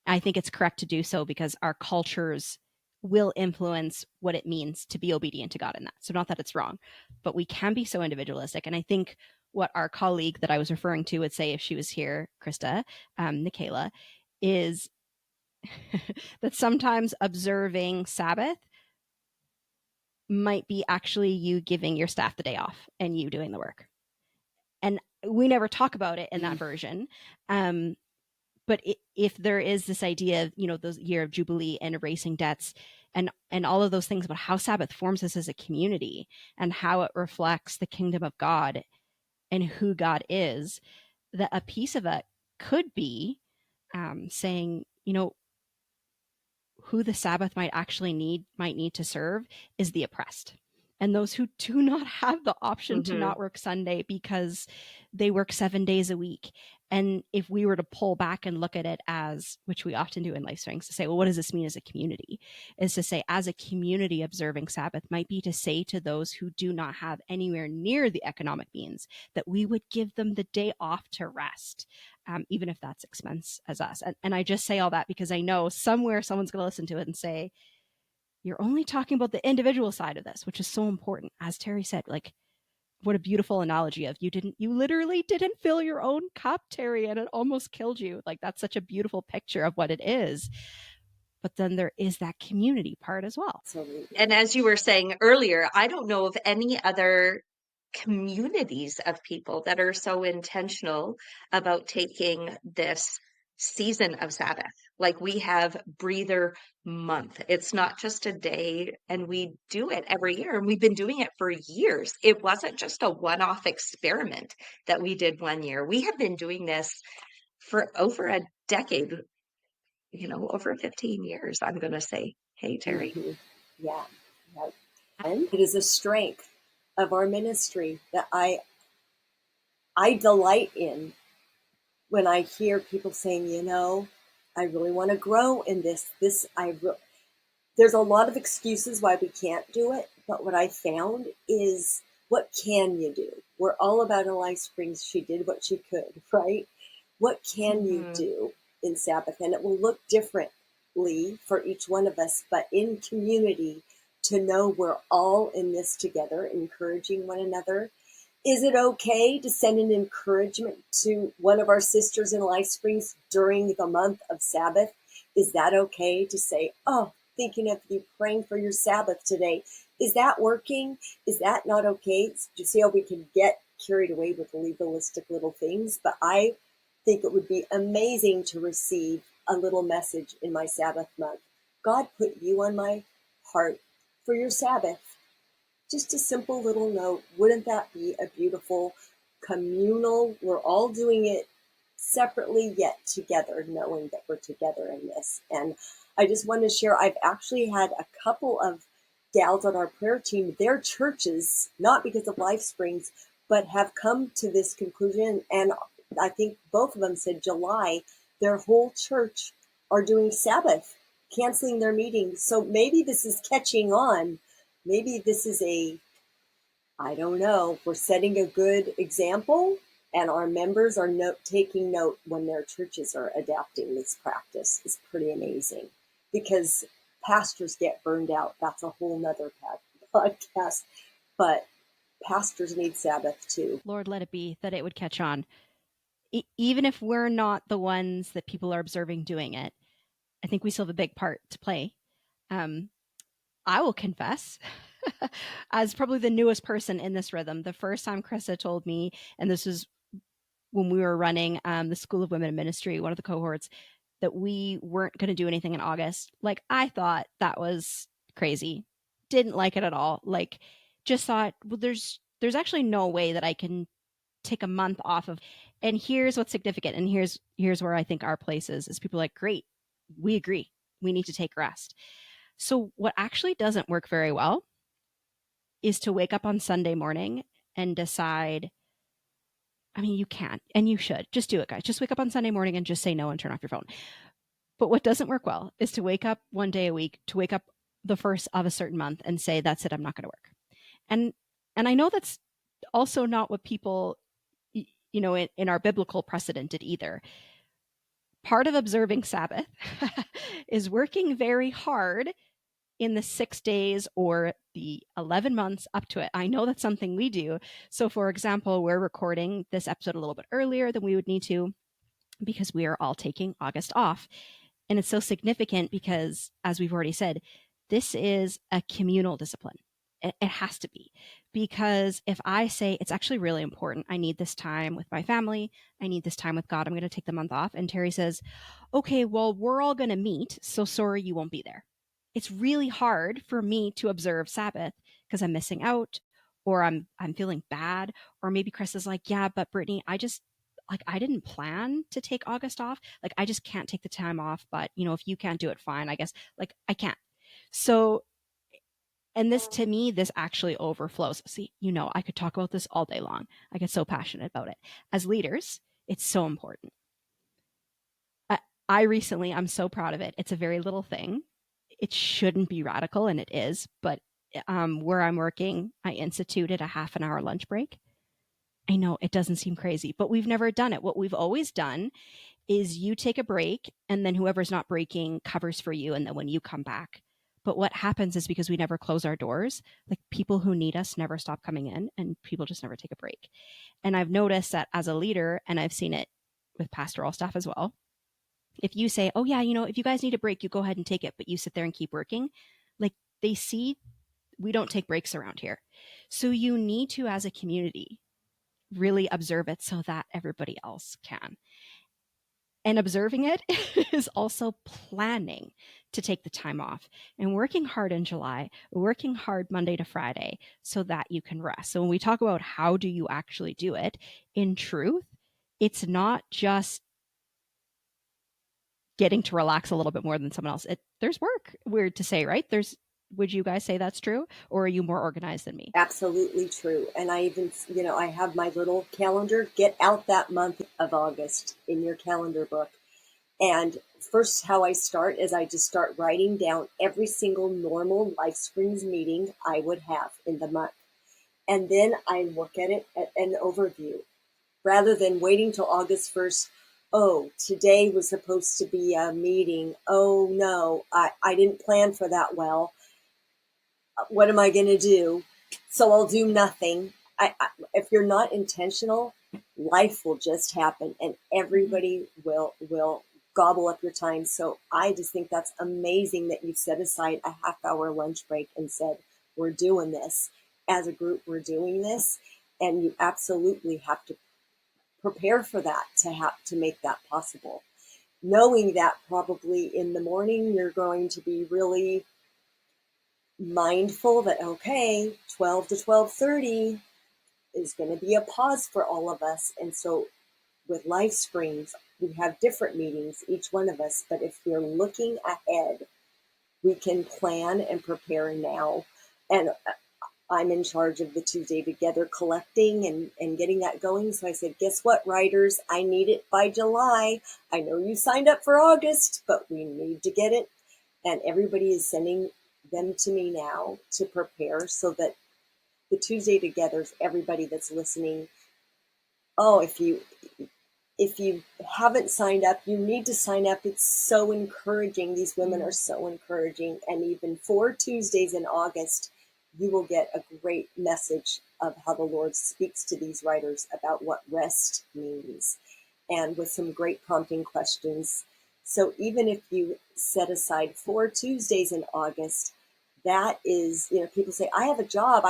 I think it's correct to do so because our cultures will influence what it means to be obedient to God in that. So not that it's wrong, but we can be so individualistic. And I think what our colleague that I was referring to would say if she was here, Christa, Nikayla, is that sometimes observing Sabbath might be actually you giving your staff the day off and you doing the work. And we never talk about it in that version. But if there is this idea of, those year of Jubilee and erasing debts and all of those things about how Sabbath forms us as a community and how it reflects the kingdom of God and who God is, that a piece of it could be saying, who the Sabbath might need to serve is the oppressed. And those who do not have the option to not work Sunday because they work 7 days a week. And if we were to pull back and look at it as, which we often do in Lifesprings, to say, well, what does this mean as a community? Is to say, as a community, observing Sabbath might be to say to those who do not have anywhere near the economic means that we would give them the day off to rest, even if that's expense as us. And I just say all that because I know somewhere someone's going to listen to it and say, you're only talking about the individual side of this, which is so important. As Terri said, like, what a beautiful analogy of you literally didn't fill your own cup, Terri, and it almost killed you. Like, that's such a beautiful picture of what it is. But then there is that community part as well. Absolutely. And as you were saying earlier, I don't know of any other communities of people that are so intentional about taking this season of Sabbath. Like, we have Breather Month. It's not just a day, and we do it every year, and we've been doing it for years. It wasn't just a one-off experiment that we did one year. We have been doing this for over a decade, over 15 years, I'm going to say. Hey, Terri. Mm-hmm. Yeah. And it is a strength of our ministry that I delight in when I hear people saying, I really want to grow in this. There's a lot of excuses why we can't do it, but what I found is, what can you do? We're all about in Lifesprings, she did what she could, right? What can you do in Sabbath? And it will look differently for each one of us, but in community, to know we're all in this together, encouraging one another. Is it okay to send an encouragement to one of our sisters in Lifesprings during the month of Sabbath? Is that okay to say, oh, thinking of you, praying for your Sabbath today? Is that working? Is that not okay? Do you see how we can get carried away with legalistic little things? But I think it would be amazing to receive a little message in my Sabbath month. God put you on my heart for your Sabbath. Just a simple little note. Wouldn't that be a beautiful communal? We're all doing it separately yet together, knowing that we're together in this. And I just want to share, I've actually had a couple of gals on our prayer team, their churches, not because of Lifesprings, but have come to this conclusion. And I think both of them said July, their whole church are doing Sabbath, canceling their meetings. So maybe this is catching on. Maybe this is I don't know, we're setting a good example, and our members are taking note when their churches are adapting this practice. Is pretty amazing, because pastors get burned out. That's a whole nother podcast, but pastors need Sabbath too. Lord, let it be that it would catch on. Even if we're not the ones that people are observing doing it, I think we still have a big part to play. I will confess, as probably the newest person in this rhythm, the first time Christa told me, and this was when we were running the School of Women in Ministry, one of the cohorts, that we weren't going to do anything in August. Like, I thought that was crazy. Didn't like it at all. Like, just thought, well, there's actually no way that I can take a month off of. And here's what's significant. And here's where I think our place is people are like, great, we agree. We need to take rest. So what actually doesn't work very well is to wake up on Sunday morning and decide, I mean, you can, and you should. Just do it, guys. Just wake up on Sunday morning and just say no and turn off your phone. But what doesn't work well is to wake up one day a week, to wake up the first of a certain month and say, that's it, I'm not going to work. And I know that's also not what people, in our biblical precedent did either. Part of observing Sabbath is working very hard in the 6 days or the 11 months up to it. I know that's something we do. So for example, we're recording this episode a little bit earlier than we would need to, because we are all taking August off. And it's so significant because, as we've already said, this is a communal discipline. It has to be, because if I say it's actually really important, I need this time with my family, I need this time with God, I'm going to take the month off. And Terri says, okay, well, we're all going to meet, so sorry, you won't be there. It's really hard for me to observe Sabbath because I'm missing out, or I'm feeling bad, or maybe Chris is like, yeah, but Brittany, I didn't plan to take August off. Like, I just can't take the time off, but if you can't do it, fine, I guess. Like, I can't. So, and this, to me, this actually overflows. See, I could talk about this all day long. I get so passionate about it. As leaders, it's so important. I'm so proud of it. It's a very little thing. It shouldn't be radical, and it is, but where I'm working, I instituted a half an hour lunch break. I know it doesn't seem crazy, but we've never done it. What we've always done is you take a break, and then whoever's not breaking covers for you, and then when you come back. But what happens is because we never close our doors, like people who need us never stop coming in and people just never take a break. And I've noticed that as a leader, and I've seen it with pastoral staff as well, if you say, oh yeah, if you guys need a break, you go ahead and take it, but you sit there and keep working, like they see we don't take breaks around here. So you need to, as a community, really observe it so that everybody else can. And observing it is also planning to take the time off and working hard in July, working hard Monday to Friday so that you can rest. So when we talk about how do you actually do it, in truth, it's not just getting to relax a little bit more than someone else. There's work, weird to say, right? Would you guys say that's true? Or are you more organized than me? Absolutely true. And I even, I have my little calendar. Get out that month of August in your calendar book. And first, how I start is I just start writing down every single normal Lifesprings meeting I would have in the month. And then I look at it at an overview rather than waiting till August 1st. Oh, today was supposed to be a meeting. Oh, no, I didn't plan for that well. What am I going to do? So I'll do nothing. If you're not intentional, life will just happen and everybody will gobble up your time. So I just think that's amazing that you've set aside a half-hour lunch break and said, we're doing this. As a group, we're doing this. And you absolutely have to prepare for that to make that possible. Knowing that probably in the morning, you're going to be really mindful that, okay, 12 to 12:30 is going to be a pause for all of us. And so with Lifesprings, we have different meetings, each one of us, but if we're looking ahead, we can plan and prepare now. And I'm in charge of the Tuesday Together collecting and getting that going. So I said, guess what, writers? I need it by July. I know you signed up for August, but we need to get it. And everybody is sending them to me now to prepare so that the Tuesday Togethers, everybody that's listening, if you haven't signed up, you need to sign up. It's so encouraging. These women are so encouraging. And even 4 Tuesdays in August, you will get a great message of how the Lord speaks to these writers about what rest means, and with some great prompting questions. So even if you set aside 4 Tuesdays in August, that is, people say, I have a job.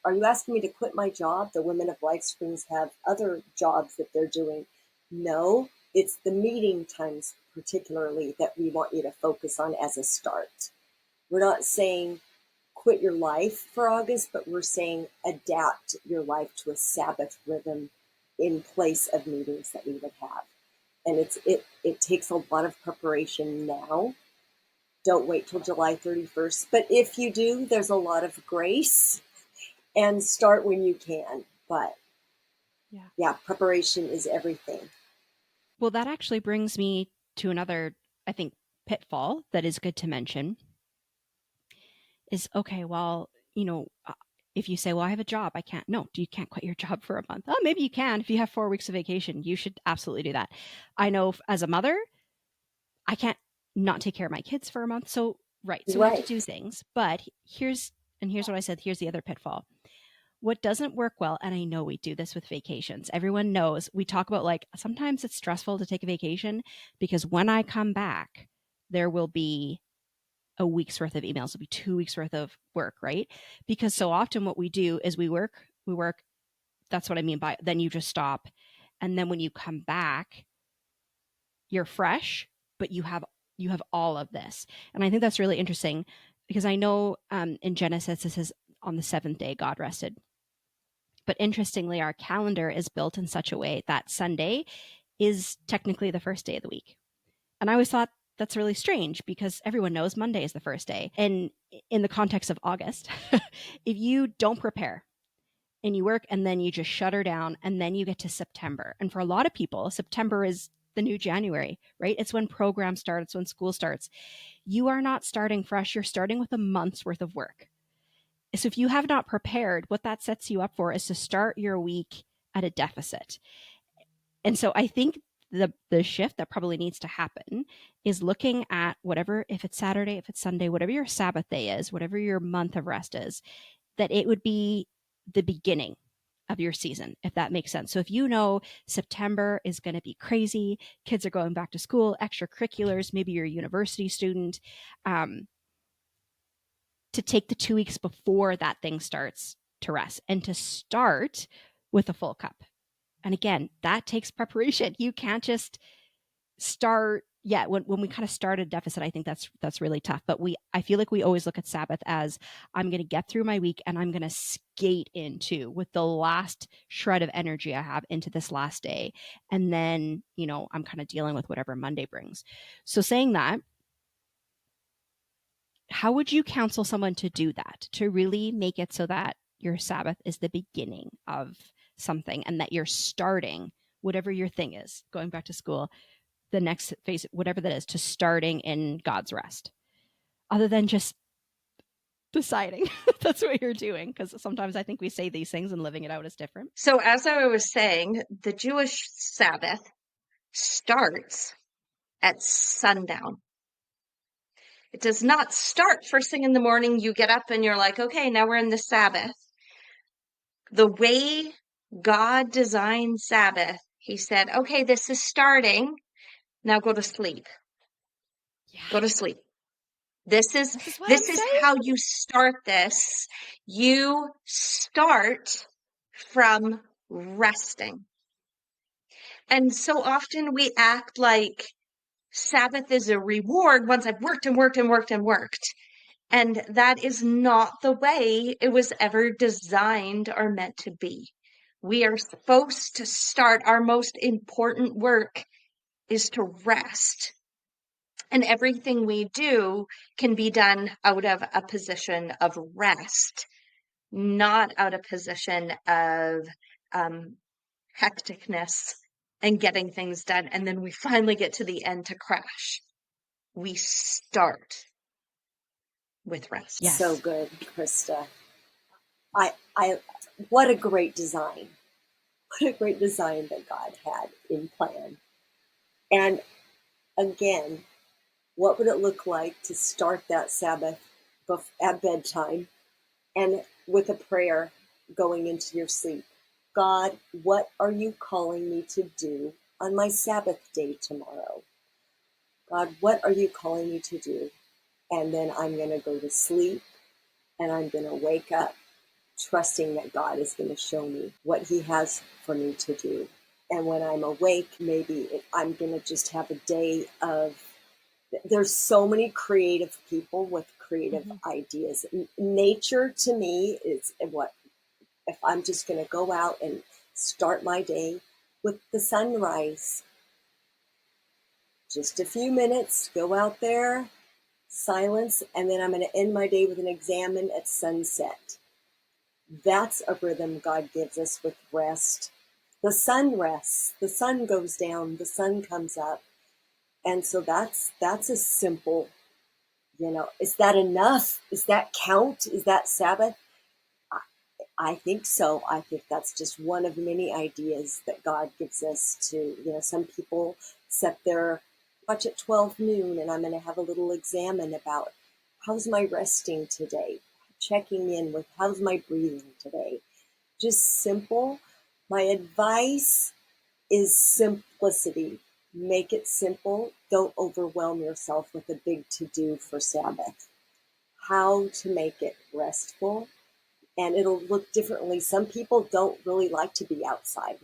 Are you asking me to quit my job? The women of Lifesprings have other jobs that they're doing. No, it's the meeting times particularly that we want you to focus on as a start. We're not saying quit your life for August, but we're saying adapt your life to a Sabbath rhythm in place of meetings that we would have. And it takes a lot of preparation now. Don't wait till July 31st. But if you do, there's a lot of grace, and start when you can. But yeah, preparation is everything. Well, that actually brings me to another, I think, pitfall that is good to mention is, okay, well, if you say, well, I have a job, I can't. No, you can't quit your job for a month. Oh, maybe you can. If you have 4 weeks of vacation, you should absolutely do that. I know as a mother, I can't not take care of my kids for a month. So, right. So we have to do things. But here's what I said. Here's the other pitfall. What doesn't work well, and I know we do this with vacations. Everyone knows we talk about, like, sometimes it's stressful to take a vacation because when I come back, there will be a week's worth of emails. It'll be 2 weeks worth of work, right? Because so often what we do is we work. That's what I mean by then you just stop. And then when you come back, you're fresh, but you have all of this. And I think that's really interesting because I know in Genesis, it says on the 7th day, God rested. But interestingly, our calendar is built in such a way that Sunday is technically the first day of the week. And I always thought that's really strange because everyone knows Monday is the first day. And in the context of August, if you don't prepare and you work and then you just shut down and then you get to September. And for a lot of people, September is the new January, right? It's when program starts, when school starts. You are not starting fresh. You're starting with a month's worth of work. So if you have not prepared, what that sets you up for is to start your week at a deficit. And so I think the shift that probably needs to happen is looking at whatever, if it's Saturday, if it's Sunday, whatever your Sabbath day is, whatever your month of rest is, that it would be the beginning of your season, if that makes sense. So if you know September is going to be crazy, kids are going back to school, extracurriculars, maybe you're a university student, to take the 2 weeks before that thing starts to rest and to start with a full cup. And again, that takes preparation. You can't just start. Yeah, when we kind of start a deficit, I think that's really tough. But I feel like we always look at Sabbath as, I'm going to get through my week and I'm going to skate into with the last shred of energy I have into this last day. And then, I'm kind of dealing with whatever Monday brings. So saying that, how would you counsel someone to do that, to really make it so that your Sabbath is the beginning of something and that you're starting whatever your thing is, going back to school, the next phase, whatever that is, to starting in God's rest, other than just deciding that's what you're doing? Because sometimes I think we say these things and living it out is different. So as I was saying, the Jewish Sabbath starts at sundown. It does not start first thing in the morning. You get up and you're like, okay, now we're in the Sabbath. The way God designed Sabbath, he said, okay, this is starting. Now go to sleep. Yeah. Go to sleep. This is saying. how you start this. You start from resting. And so often we act like Sabbath is a reward once I've worked and worked and worked and worked. And that is not the way it was ever designed or meant to be. We are supposed to start. Our most important work is to rest. And everything we do can be done out of a position of rest, not out of a position of hecticness and getting things done. And then we finally get to the end to crash. We start with rest. Yes. So good, Christa. What a great design. What a great design that God had in plan. And again, what would it look like to start that Sabbath at bedtime and with a prayer going into your sleep? God, what are you calling me to do on my Sabbath day tomorrow? God, what are you calling me to do? And then I'm going to go to sleep and I'm going to wake up trusting that God is going to show me what he has for me to do. And when I'm awake, I'm going to just have a day of, there's so many creative people with creative ideas. Nature to me is what, if I'm just going to go out and start my day with the sunrise, just a few minutes, go out there, silence, and then I'm going to end my day with an examine at sunset. That's a rhythm God gives us with rest. The sun rests, the sun goes down, the sun comes up. And so that's a simple, is that enough? Is that count? Is that Sabbath? I think so. I think that's just one of many ideas that God gives us to, some people set their watch at 12 noon and I'm going to have a little examine about how's my resting today? Checking in with how's my breathing today? Just simple. My advice is simplicity. Make it simple. Don't overwhelm yourself with a big to-do for Sabbath. How to make it restful. And it'll look differently. Some people don't really like to be outside.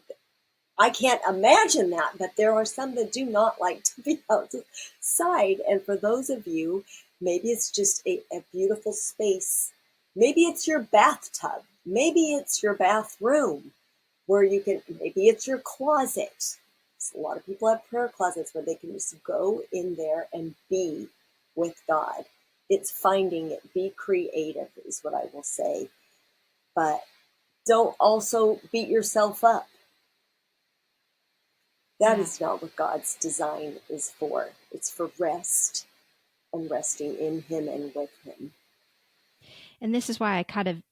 I can't imagine that, but there are some that do not like to be outside. And for those of you, maybe it's just a beautiful space. Maybe it's your bathtub. Maybe it's your bathroom where maybe it's your closet. So a lot of people have prayer closets where they can just go in there and be with God. It's finding it. Be creative is what I will say. But don't also beat yourself up. That is not what God's design is for. It's for rest and resting in him and with him. And this is why I kind of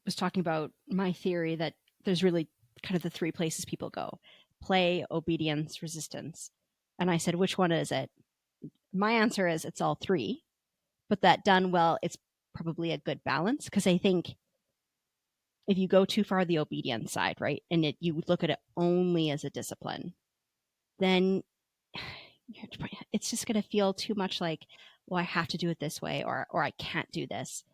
was talking about my theory that there's really kind of the three places people go. play, obedience, resistance. And I said, which one is it? My answer is it's all three, but that done well, it's probably a good balance. Because I think if you go too far the obedience side, right, and you look at it only as a discipline, then it's just going to feel too much like, well, I have to do it this way, or I can't do this.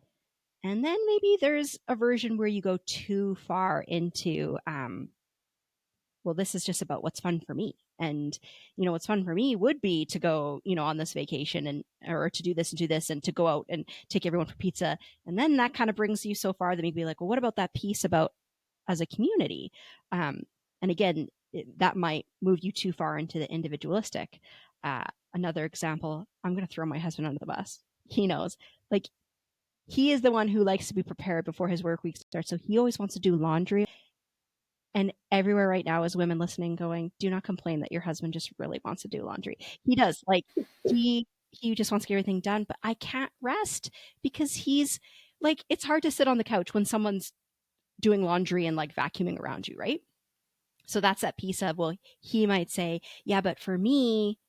And then maybe there's a version where you go too far into, well, this is just about what's fun for me. And, what's fun for me would be to go, on this vacation or to do this and do this and to go out and take everyone for pizza. And then that kind of brings you so far that maybe like, well, what about that piece about as a community? And again, that might move you too far into the individualistic. Another example, I'm going to throw my husband under the bus. He knows, like, he is the one who likes to be prepared before his work week starts. So he always wants to do laundry. And everywhere right now is women listening going, do not complain that your husband just really wants to do laundry. He does. Like, he just wants to get everything done, but I can't rest because he's like, it's hard to sit on the couch when someone's doing laundry and like vacuuming around you, right? So that's that piece of, well, he might say, yeah, but for me,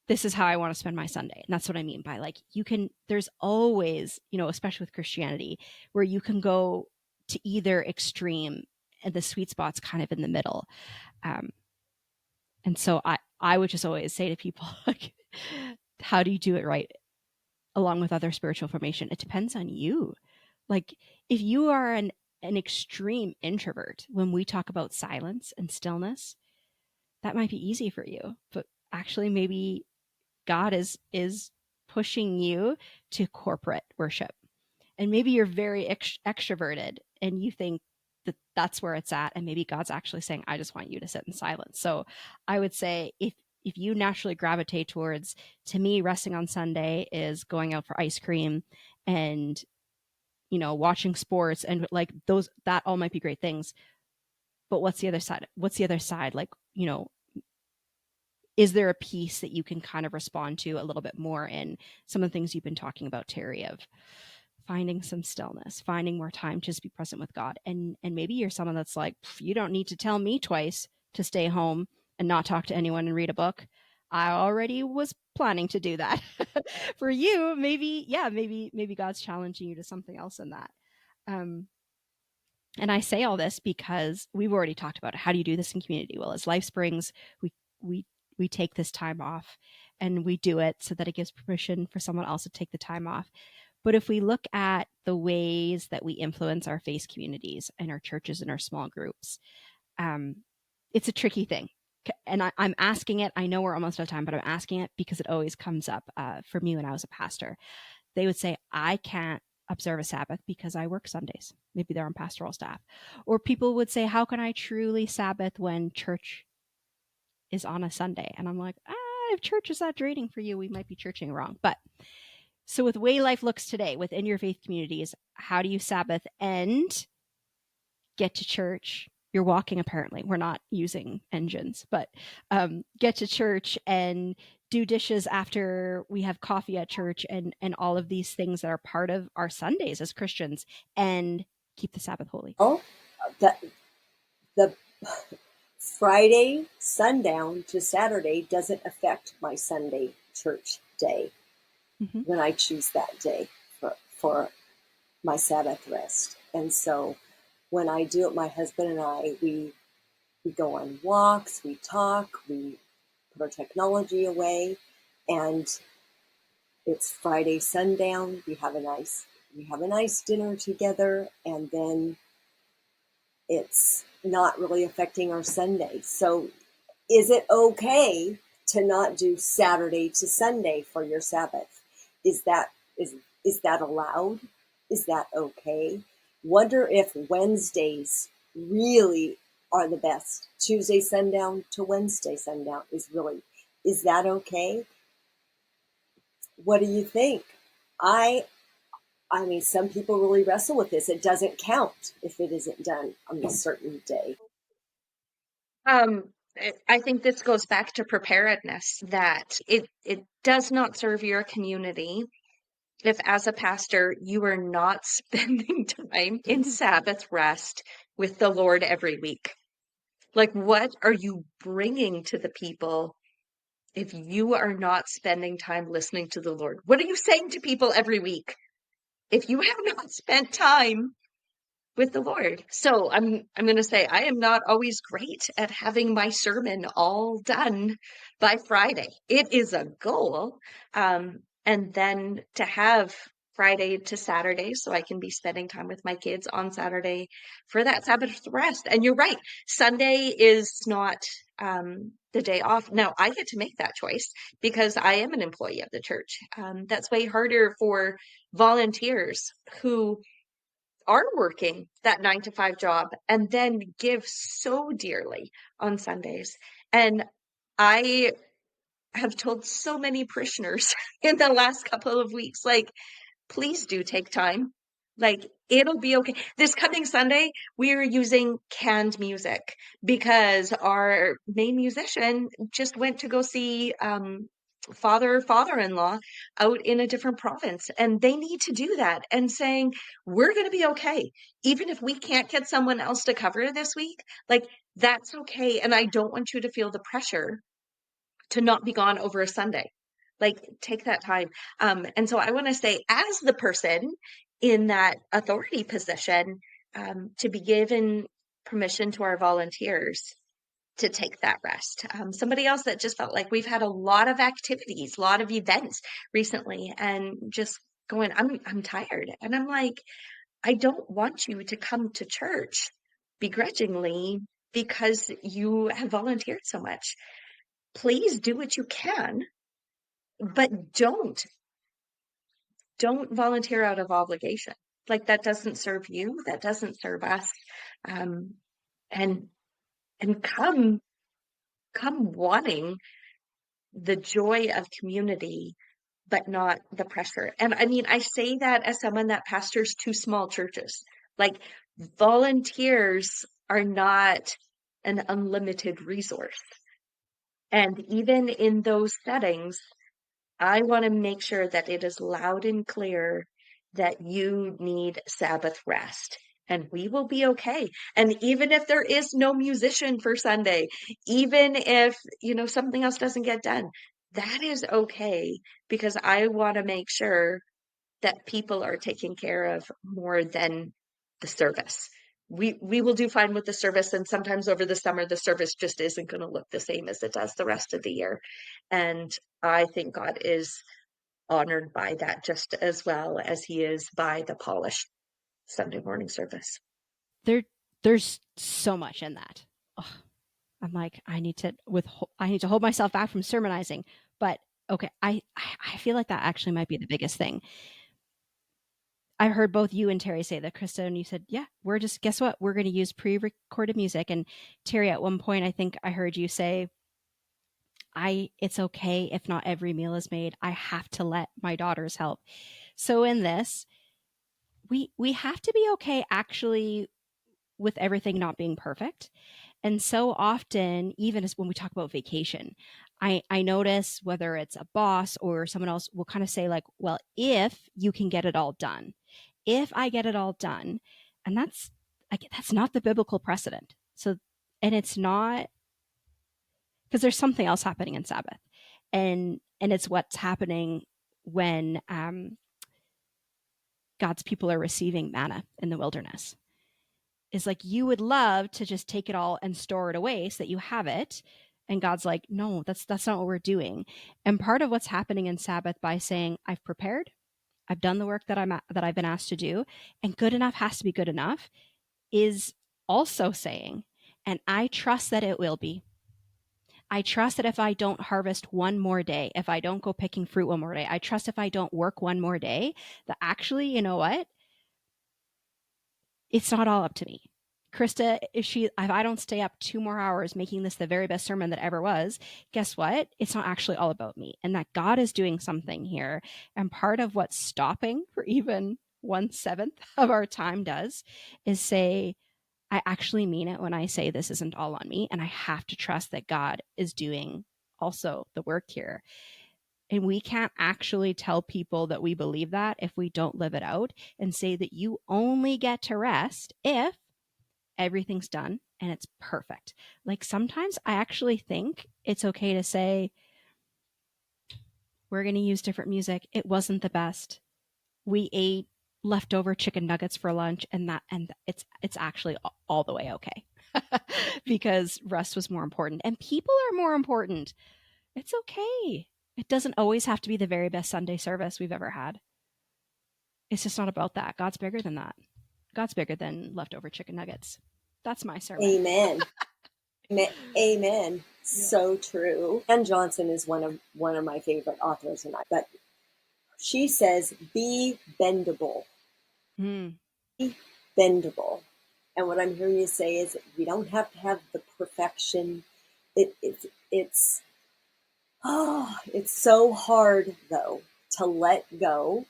this is how I want to spend my Sunday. And that's what I mean by like, there's always, especially with Christianity, where you can go to either extreme and the sweet spot's kind of in the middle. And so I would just always say to people, like, how do you do it right? Along with other spiritual formation, it depends on you. Like, if you are an extreme introvert, when we talk about silence and stillness, that might be easy for you. But actually, maybe God is pushing you to corporate worship. And maybe you're very extroverted and you think that that's where it's at. And maybe God's actually saying, I just want you to sit in silence. So I would say if you naturally gravitate towards, to me, resting on Sunday is going out for ice cream and, watching sports and like those, that all might be great things. But what's the other side? What's the other side? Like, is there a piece that you can kind of respond to a little bit more in some of the things you've been talking about, Terri, of finding some stillness, finding more time to just be present with God? And maybe you're someone that's like, you don't need to tell me twice to stay home and not talk to anyone and read a book. I already was planning to do that. For you, maybe God's challenging you to something else in that. And I say all this because we've already talked about it. How do you do this in community? Well, as Lifesprings, we take this time off and we do it so that it gives permission for someone else to take the time off. But if we look at the ways that we influence our faith communities and our churches and our small groups, it's a tricky thing. And I'm asking it. I know we're almost out of time, but I'm asking it because it always comes up for me when I was a pastor. They would say, I can't observe a Sabbath because I work Sundays. Maybe they're on pastoral staff. Or people would say, how can I truly Sabbath when church is on a Sunday? And I'm like, if church is that draining for you, we might be churching wrong. But so with the way life looks today within your faith communities, how do you Sabbath and get to church? You're walking, apparently. We're not using engines, but get to church and do dishes after we have coffee at church and all of these things that are part of our Sundays as Christians, and keep the Sabbath holy. Oh, the Friday sundown to Saturday doesn't affect my Sunday church day when I choose that day for my Sabbath rest. And so when I do it, my husband and I, we go on walks, we talk, we put our technology away, and it's Friday sundown. We have a nice dinner together, and then it's not really affecting our Sunday. So is it okay to not do Saturday to Sunday for your Sabbath? Is that allowed? Is that okay? Wonder if Wednesdays really are the best. Tuesday sundown to Wednesday sundown is that okay? What do you think? I mean, some people really wrestle with this. It doesn't count if it isn't done on a certain day. I think this goes back to preparedness, that it does not serve your community if, as a pastor, you are not spending time in Sabbath rest with the Lord every week. Like, what are you bringing to the people if you are not spending time listening to the Lord? What are you saying to people every week if you have not spent time with the Lord? So I'm going to say I am not always great at having my sermon all done by Friday. It is a goal. And then to have Friday to Saturday so I can be spending time with my kids on Saturday for that Sabbath rest. And you're right, Sunday is not the day off. Now I get to make that choice because I am an employee of the church. That's way harder for volunteers who are working that 9 to 5 job and then give so dearly on Sundays. And I have told so many parishioners in the last couple of weeks, like, please do take time. Like, it'll be okay. This coming Sunday, we are using canned music because our main musician just went to go see father-in-law out in a different province, and they need to do that. And saying, we're going to be okay. Even if we can't get someone else to cover this week, like, that's okay. And I don't want you to feel the pressure to not be gone over a Sunday. Like, take that time. And so I want to say, as the person in that authority position, to be given permission to our volunteers to take that rest. Somebody else that just felt like we've had a lot of activities, a lot of events recently, and just going, I'm tired. And I'm like, I don't want you to come to church begrudgingly because you have volunteered so much. Please do what you can, but don't volunteer out of obligation. Like, that doesn't serve you, that doesn't serve us. And come wanting the joy of community, but not the pressure. And I mean, I say that as someone that pastors 2 small churches. Like, volunteers are not an unlimited resource. And even in those settings, I want to make sure that it is loud and clear that you need Sabbath rest, and we will be okay. And even if there is no musician for Sunday, even if, something else doesn't get done, that is okay, because I want to make sure that people are taken care of more than the service. We will do fine with the service, and sometimes over the summer the service just isn't going to look the same as it does the rest of the year. And I think God is honored by that just as well as he is by the polished Sunday morning service. There's so much in that. Ugh. I'm like, I need to hold myself back from sermonizing. But okay, I feel like that actually might be the biggest thing. I heard both you and Terri say that, Christa, and you said, yeah, guess what? We're going to use pre-recorded music. And Terri, at one point, I think I heard you say, it's okay if not every meal is made. I have to let my daughters help. So in this, we have to be okay actually with everything not being perfect. And so often, even as when we talk about vacation, I notice whether it's a boss or someone else will kind of say like, well, if you can get it all done, if I get it all done, and that's not the biblical precedent. So, and it's not, because there's something else happening in Sabbath, and it's what's happening when God's people are receiving manna in the wilderness. Is like, you would love to just take it all and store it away so that you have it. And God's like, no, that's not what we're doing. And part of what's happening in Sabbath by saying, I've prepared, I've done the work that I've been asked to do, and good enough has to be good enough, is also saying, and I trust that it will be. I trust that if I don't harvest one more day, if I don't go picking fruit one more day, I trust if I don't work one more day, that actually, you know what? It's not all up to me. Christa, if I don't stay up 2 more hours making this the very best sermon that ever was, guess what? It's not actually all about me, and that God is doing something here. And part of what stopping for even 1/7 of our time does is say, I actually mean it when I say this isn't all on me, and I have to trust that God is doing also the work here. And we can't actually tell people that we believe that if we don't live it out, and say that you only get to rest if everything's done, and it's perfect. Like sometimes I actually think it's okay to say, we're going to use different music. It wasn't the best. We ate leftover chicken nuggets for lunch, and it's actually all the way okay. Because rest was more important and people are more important. It's okay. It doesn't always have to be the very best Sunday service we've ever had. It's just not about that. God's bigger than that. God's bigger than leftover chicken nuggets. That's my sermon. Amen. Amen. Yeah. So true. Ann Johnson is one of my favorite authors, but she says, be bendable. Be bendable. And what I'm hearing you say is we don't have to have the perfection. It's so hard though to let go,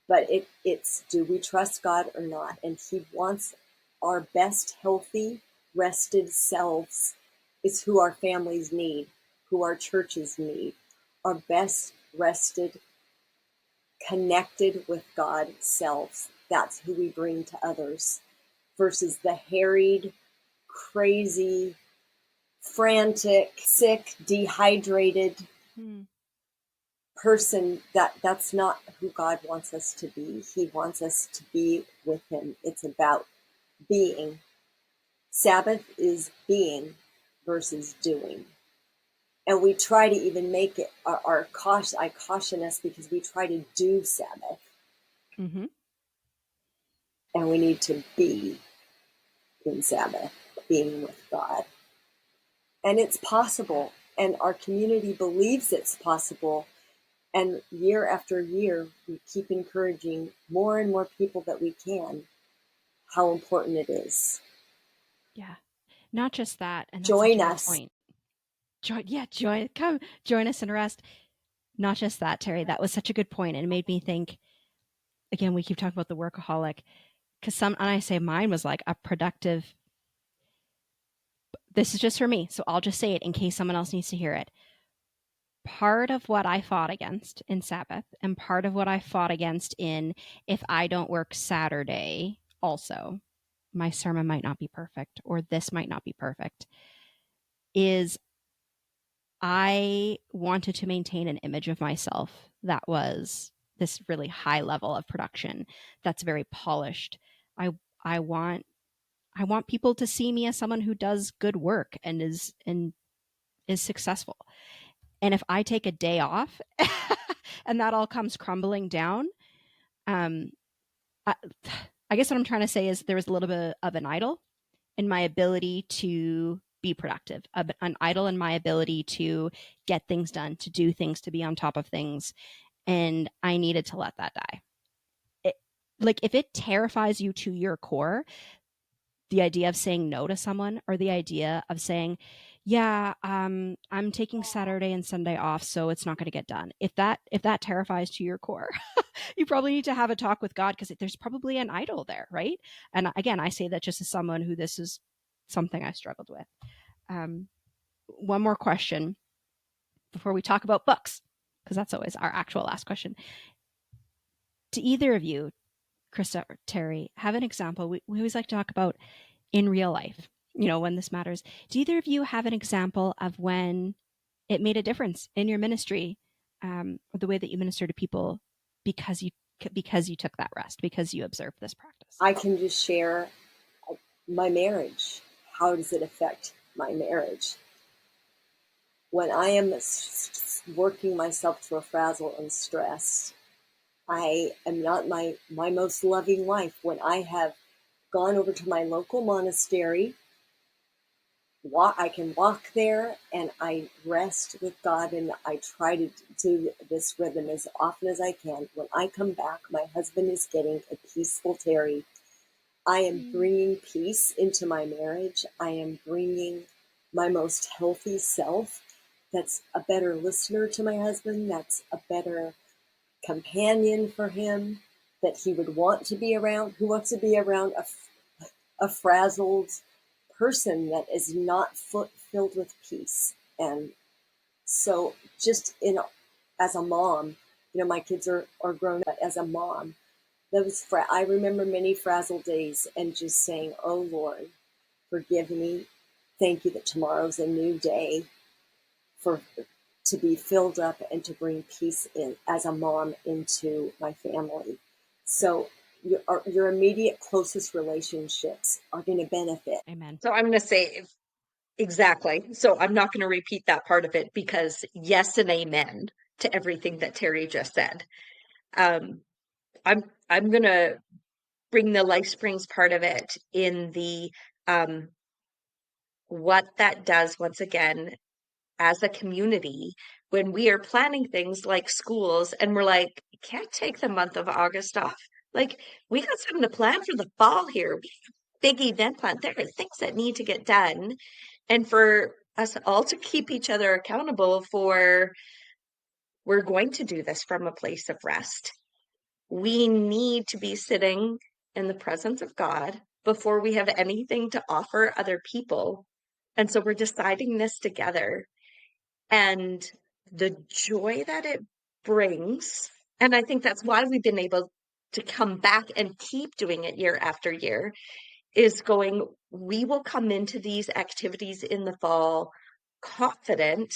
but it's do we trust God or not? And He wants our best, healthy, rested selves is who our families need, who our churches need. Our best rested, connected with God selves. That's who we bring to others versus the harried, crazy, frantic, sick, dehydrated person. That's not who God wants us to be. He wants us to be with Him. It's about being. Sabbath is being versus doing. And we try to even make it I caution us because we try to do Sabbath. Mm-hmm. And we need to be in Sabbath, being with God. And it's possible. And our community believes it's possible. And year after year, we keep encouraging more and more people that we can how important it is. Yeah. Not just that. And that's join such a us. Good point. Come join us and rest. Not just that, Terri. That was such a good point. And it made me think, again, we keep talking about the workaholic. Because and I say mine was like a productive. This is just for me. So I'll just say it in case someone else needs to hear it. Part of what I fought against in Sabbath and part of what I fought against in if I don't work Saturday also, my sermon might not be perfect or this might not be perfect, is I wanted to maintain an image of myself that was this really high level of production that's very polished. I want people to see me as someone who does good work and is successful. And if I take a day off and that all comes crumbling down, I guess what I'm trying to say is there was a little bit of an idol in my ability to be productive, an idol in my ability to get things done, to do things, to be on top of things. And I needed to let that die. Like if it terrifies you to your core, the idea of saying no to someone or the idea of saying, yeah, I'm taking Saturday and Sunday off, so it's not going to get done. If that terrifies to your core, you probably need to have a talk with God because there's probably an idol there, right? And again, I say that just as someone who this is something I struggled with. One more question before we talk about books, because that's always our actual last question. Do either of you, Christa or Terri, have an example? We always like to talk about in real life, when this matters. Do either of you have an example of when it made a difference in your ministry, or the way that you minister to people because you took that rest, because you observed this practice? I can just share my marriage. How does it affect my marriage? When I am working myself through a frazzle and stress, I am not my most loving wife. When I have gone over to my local monastery, I can walk there and I rest with God, and I try to do this rhythm as often as I can. When I come back, my husband is getting a peaceful Terri. I am bringing peace into my marriage. I am bringing my most healthy self that's a better listener to my husband, that's a better companion for him, that he would want to be around. Who wants to be around a frazzled person that is not filled with peace? And so just as a mom, my kids are grown up. As a mom, I remember many frazzled days and just saying, oh Lord, Forgive me. Thank you that tomorrow's a new day to be filled up and to bring peace in as a mom into my family. So your immediate closest relationships are going to benefit. Amen. So I'm going to say exactly. So I'm not going to repeat that part of it, because yes and amen to everything that Terri just said. I'm going to bring the Lifesprings part of it in the what that does once again as a community when we are planning things like schools and we're like, can't take the month of August off. Like, we got something to plan for the fall here. We have a big event plan. There are things that need to get done. And for us all to keep each other accountable for, we're going to do this from a place of rest. We need to be sitting in the presence of God before we have anything to offer other people. And so we're deciding this together. And the joy that it brings, and I think that's why we've been able to come back and keep doing it year after year, is going, we will come into these activities in the fall confident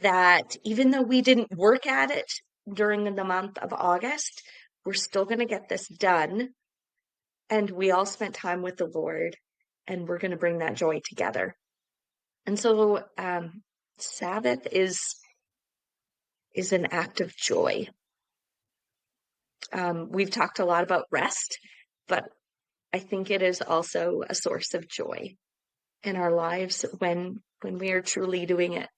that even though we didn't work at it during the month of August, we're still going to get this done. And we all spent time with the Lord, and we're going to bring that joy together. And so Sabbath is an act of joy. We've talked a lot about rest, but I think it is also a source of joy in our lives when we are truly doing it.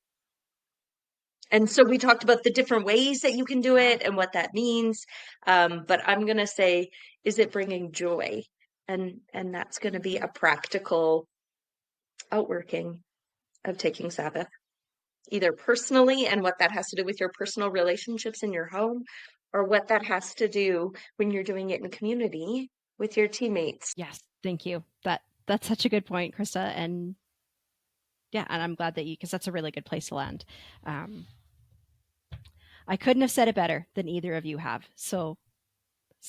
And so we talked about the different ways that you can do it and what that means. But I'm going to say, is it bringing joy? And that's going to be a practical outworking of taking Sabbath, either personally and what that has to do with your personal relationships in your home, or what that has to do when you're doing it in community with your teammates. Yes, thank you. That's such a good point, Christa. And yeah, and I'm glad that because that's a really good place to land. I couldn't have said it better than either of you have. So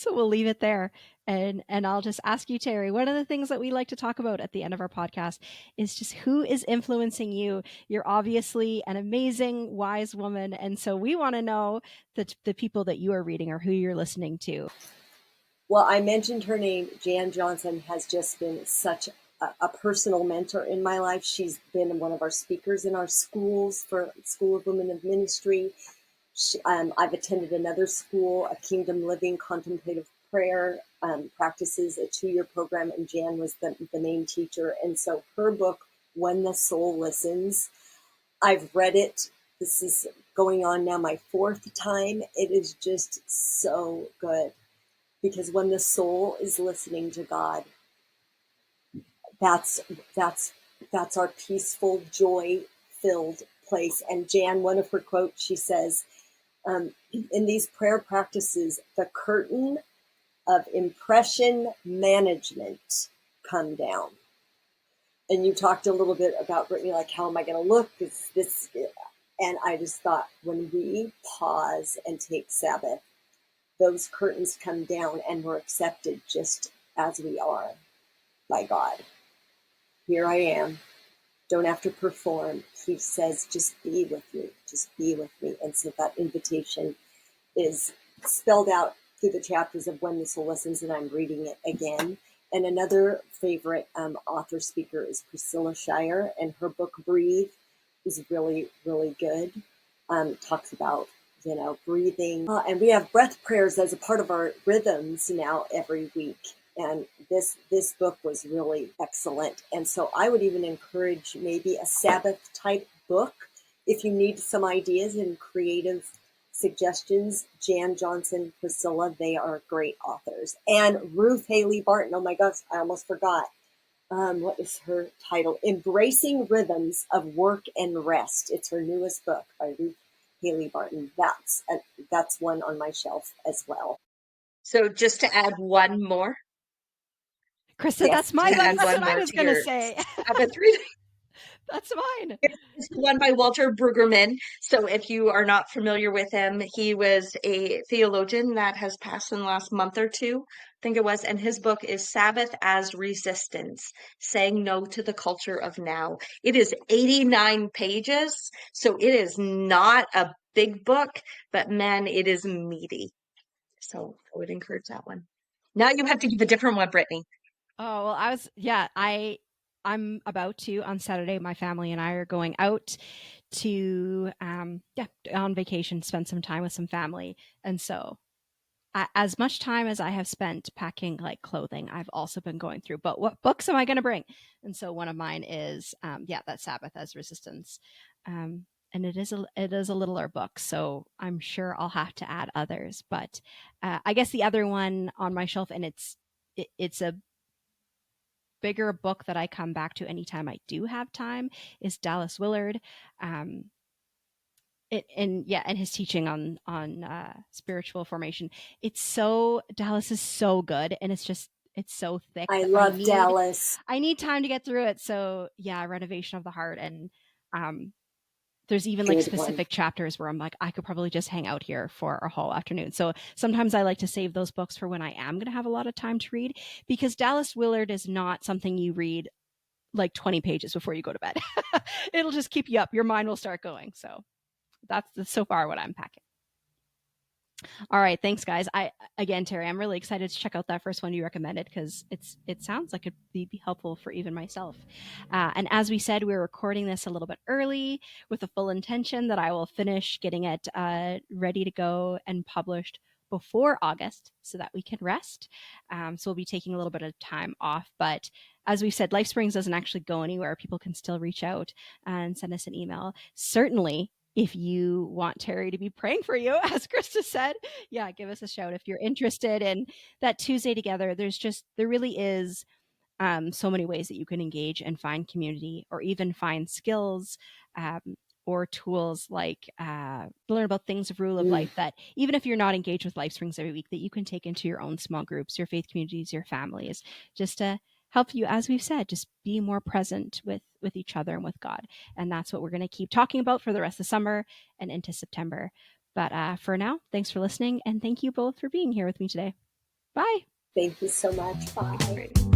we'll leave it there. And I'll just ask you, Terri, one of the things that we like to talk about at the end of our podcast is just who is influencing you. You're obviously an amazing, wise woman. And so we want to know the people that you are reading or who you're listening to. Well, I mentioned her name. Jan Johnson has just been such a personal mentor in my life. She's been one of our speakers in our schools for School of Women of Ministry. I've attended another school, a Kingdom Living Contemplative Prayer practices, a 2-year program, and Jan was the main teacher. And so her book, When the Soul Listens, I've read it. This is going on now my 4th time. It is just so good, because when the soul is listening to God, that's our peaceful, joy-filled place. And Jan, one of her quotes, she says, in these prayer practices, the curtain of impression management come down. And you talked a little bit about, Brittany, like, how am I going to look? And I just thought, when we pause and take Sabbath, those curtains come down and we're accepted just as we are by God. Here I am. Don't have to perform. He says, just be with me. Just be with me. And so that invitation is spelled out through the chapters of When the Soul Listens, and I'm reading it again. And another favorite author speaker is Priscilla Shirer, and her book Breathe is really, really good. Talks about, breathing. And we have breath prayers as a part of our rhythms now every week. And this book was really excellent. And so I would even encourage maybe a Sabbath type book if you need some ideas and creative suggestions. Jan Johnson, Priscilla, they are great authors. And Ruth Haley Barton, oh my gosh, I almost forgot. What is her title? Embracing Rhythms of Work and Rest. It's her newest book by Ruth Haley Barton. That's one on my shelf as well. So just to add one more. Christa, yes, that's what I was going to say. Sabbath reading. That's mine. It's the one by Walter Brueggemann. So if you are not familiar with him, he was a theologian that has passed in the last month or two, I think it was. And his book is Sabbath as Resistance, Saying No to the Culture of Now. It is 89 pages, so it is not a big book, but man, it is meaty. So I would encourage that one. Now you have to give a different one, Brittany. Oh, well, I'm about to on Saturday. My family and I are going out to, on vacation, spend some time with some family. And so, as much time as I have spent packing like clothing, I've also been going through, but what books am I going to bring? And so one of mine is, that Sabbath as Resistance. And it is a littler book, so I'm sure I'll have to add others. But I guess the other one on my shelf, and it's a bigger book that I come back to anytime I do have time, is Dallas Willard. And his teaching on spiritual formation. Dallas is so good, and it's so thick. I love Dallas. I need time to get through it. So yeah, Renovation of the Heart, and there's even like specific chapters where I'm like, I could probably just hang out here for a whole afternoon. So sometimes I like to save those books for when I am going to have a lot of time to read, because Dallas Willard is not something you read like 20 pages before you go to bed. It'll just keep you up. Your mind will start going. So that's so far what I'm packing. All right, thanks, guys. Again, Terri, I'm really excited to check out that first one you recommended, because it sounds like it'd be helpful for even myself. And as we said, we're recording this a little bit early with the full intention that I will finish getting it ready to go and published before August so that we can rest. So we'll be taking a little bit of time off. But as we said, Lifesprings doesn't actually go anywhere. People can still reach out and send us an email. Certainly, if you want Terri to be praying for you, as Christa said, give us a shout. If you're interested in that Tuesday together, there really is so many ways that you can engage and find community, or even find skills or tools like learn about things of rule of life, that even if you're not engaged with Lifesprings every week, that you can take into your own small groups, your faith communities, your families, just to help you, as we've said, just be more present with each other and with God. And that's what we're going to keep talking about for the rest of summer and into September. But for now, thanks for listening, and thank you both for being here with me today. Bye. Thank you so much. Bye. Great.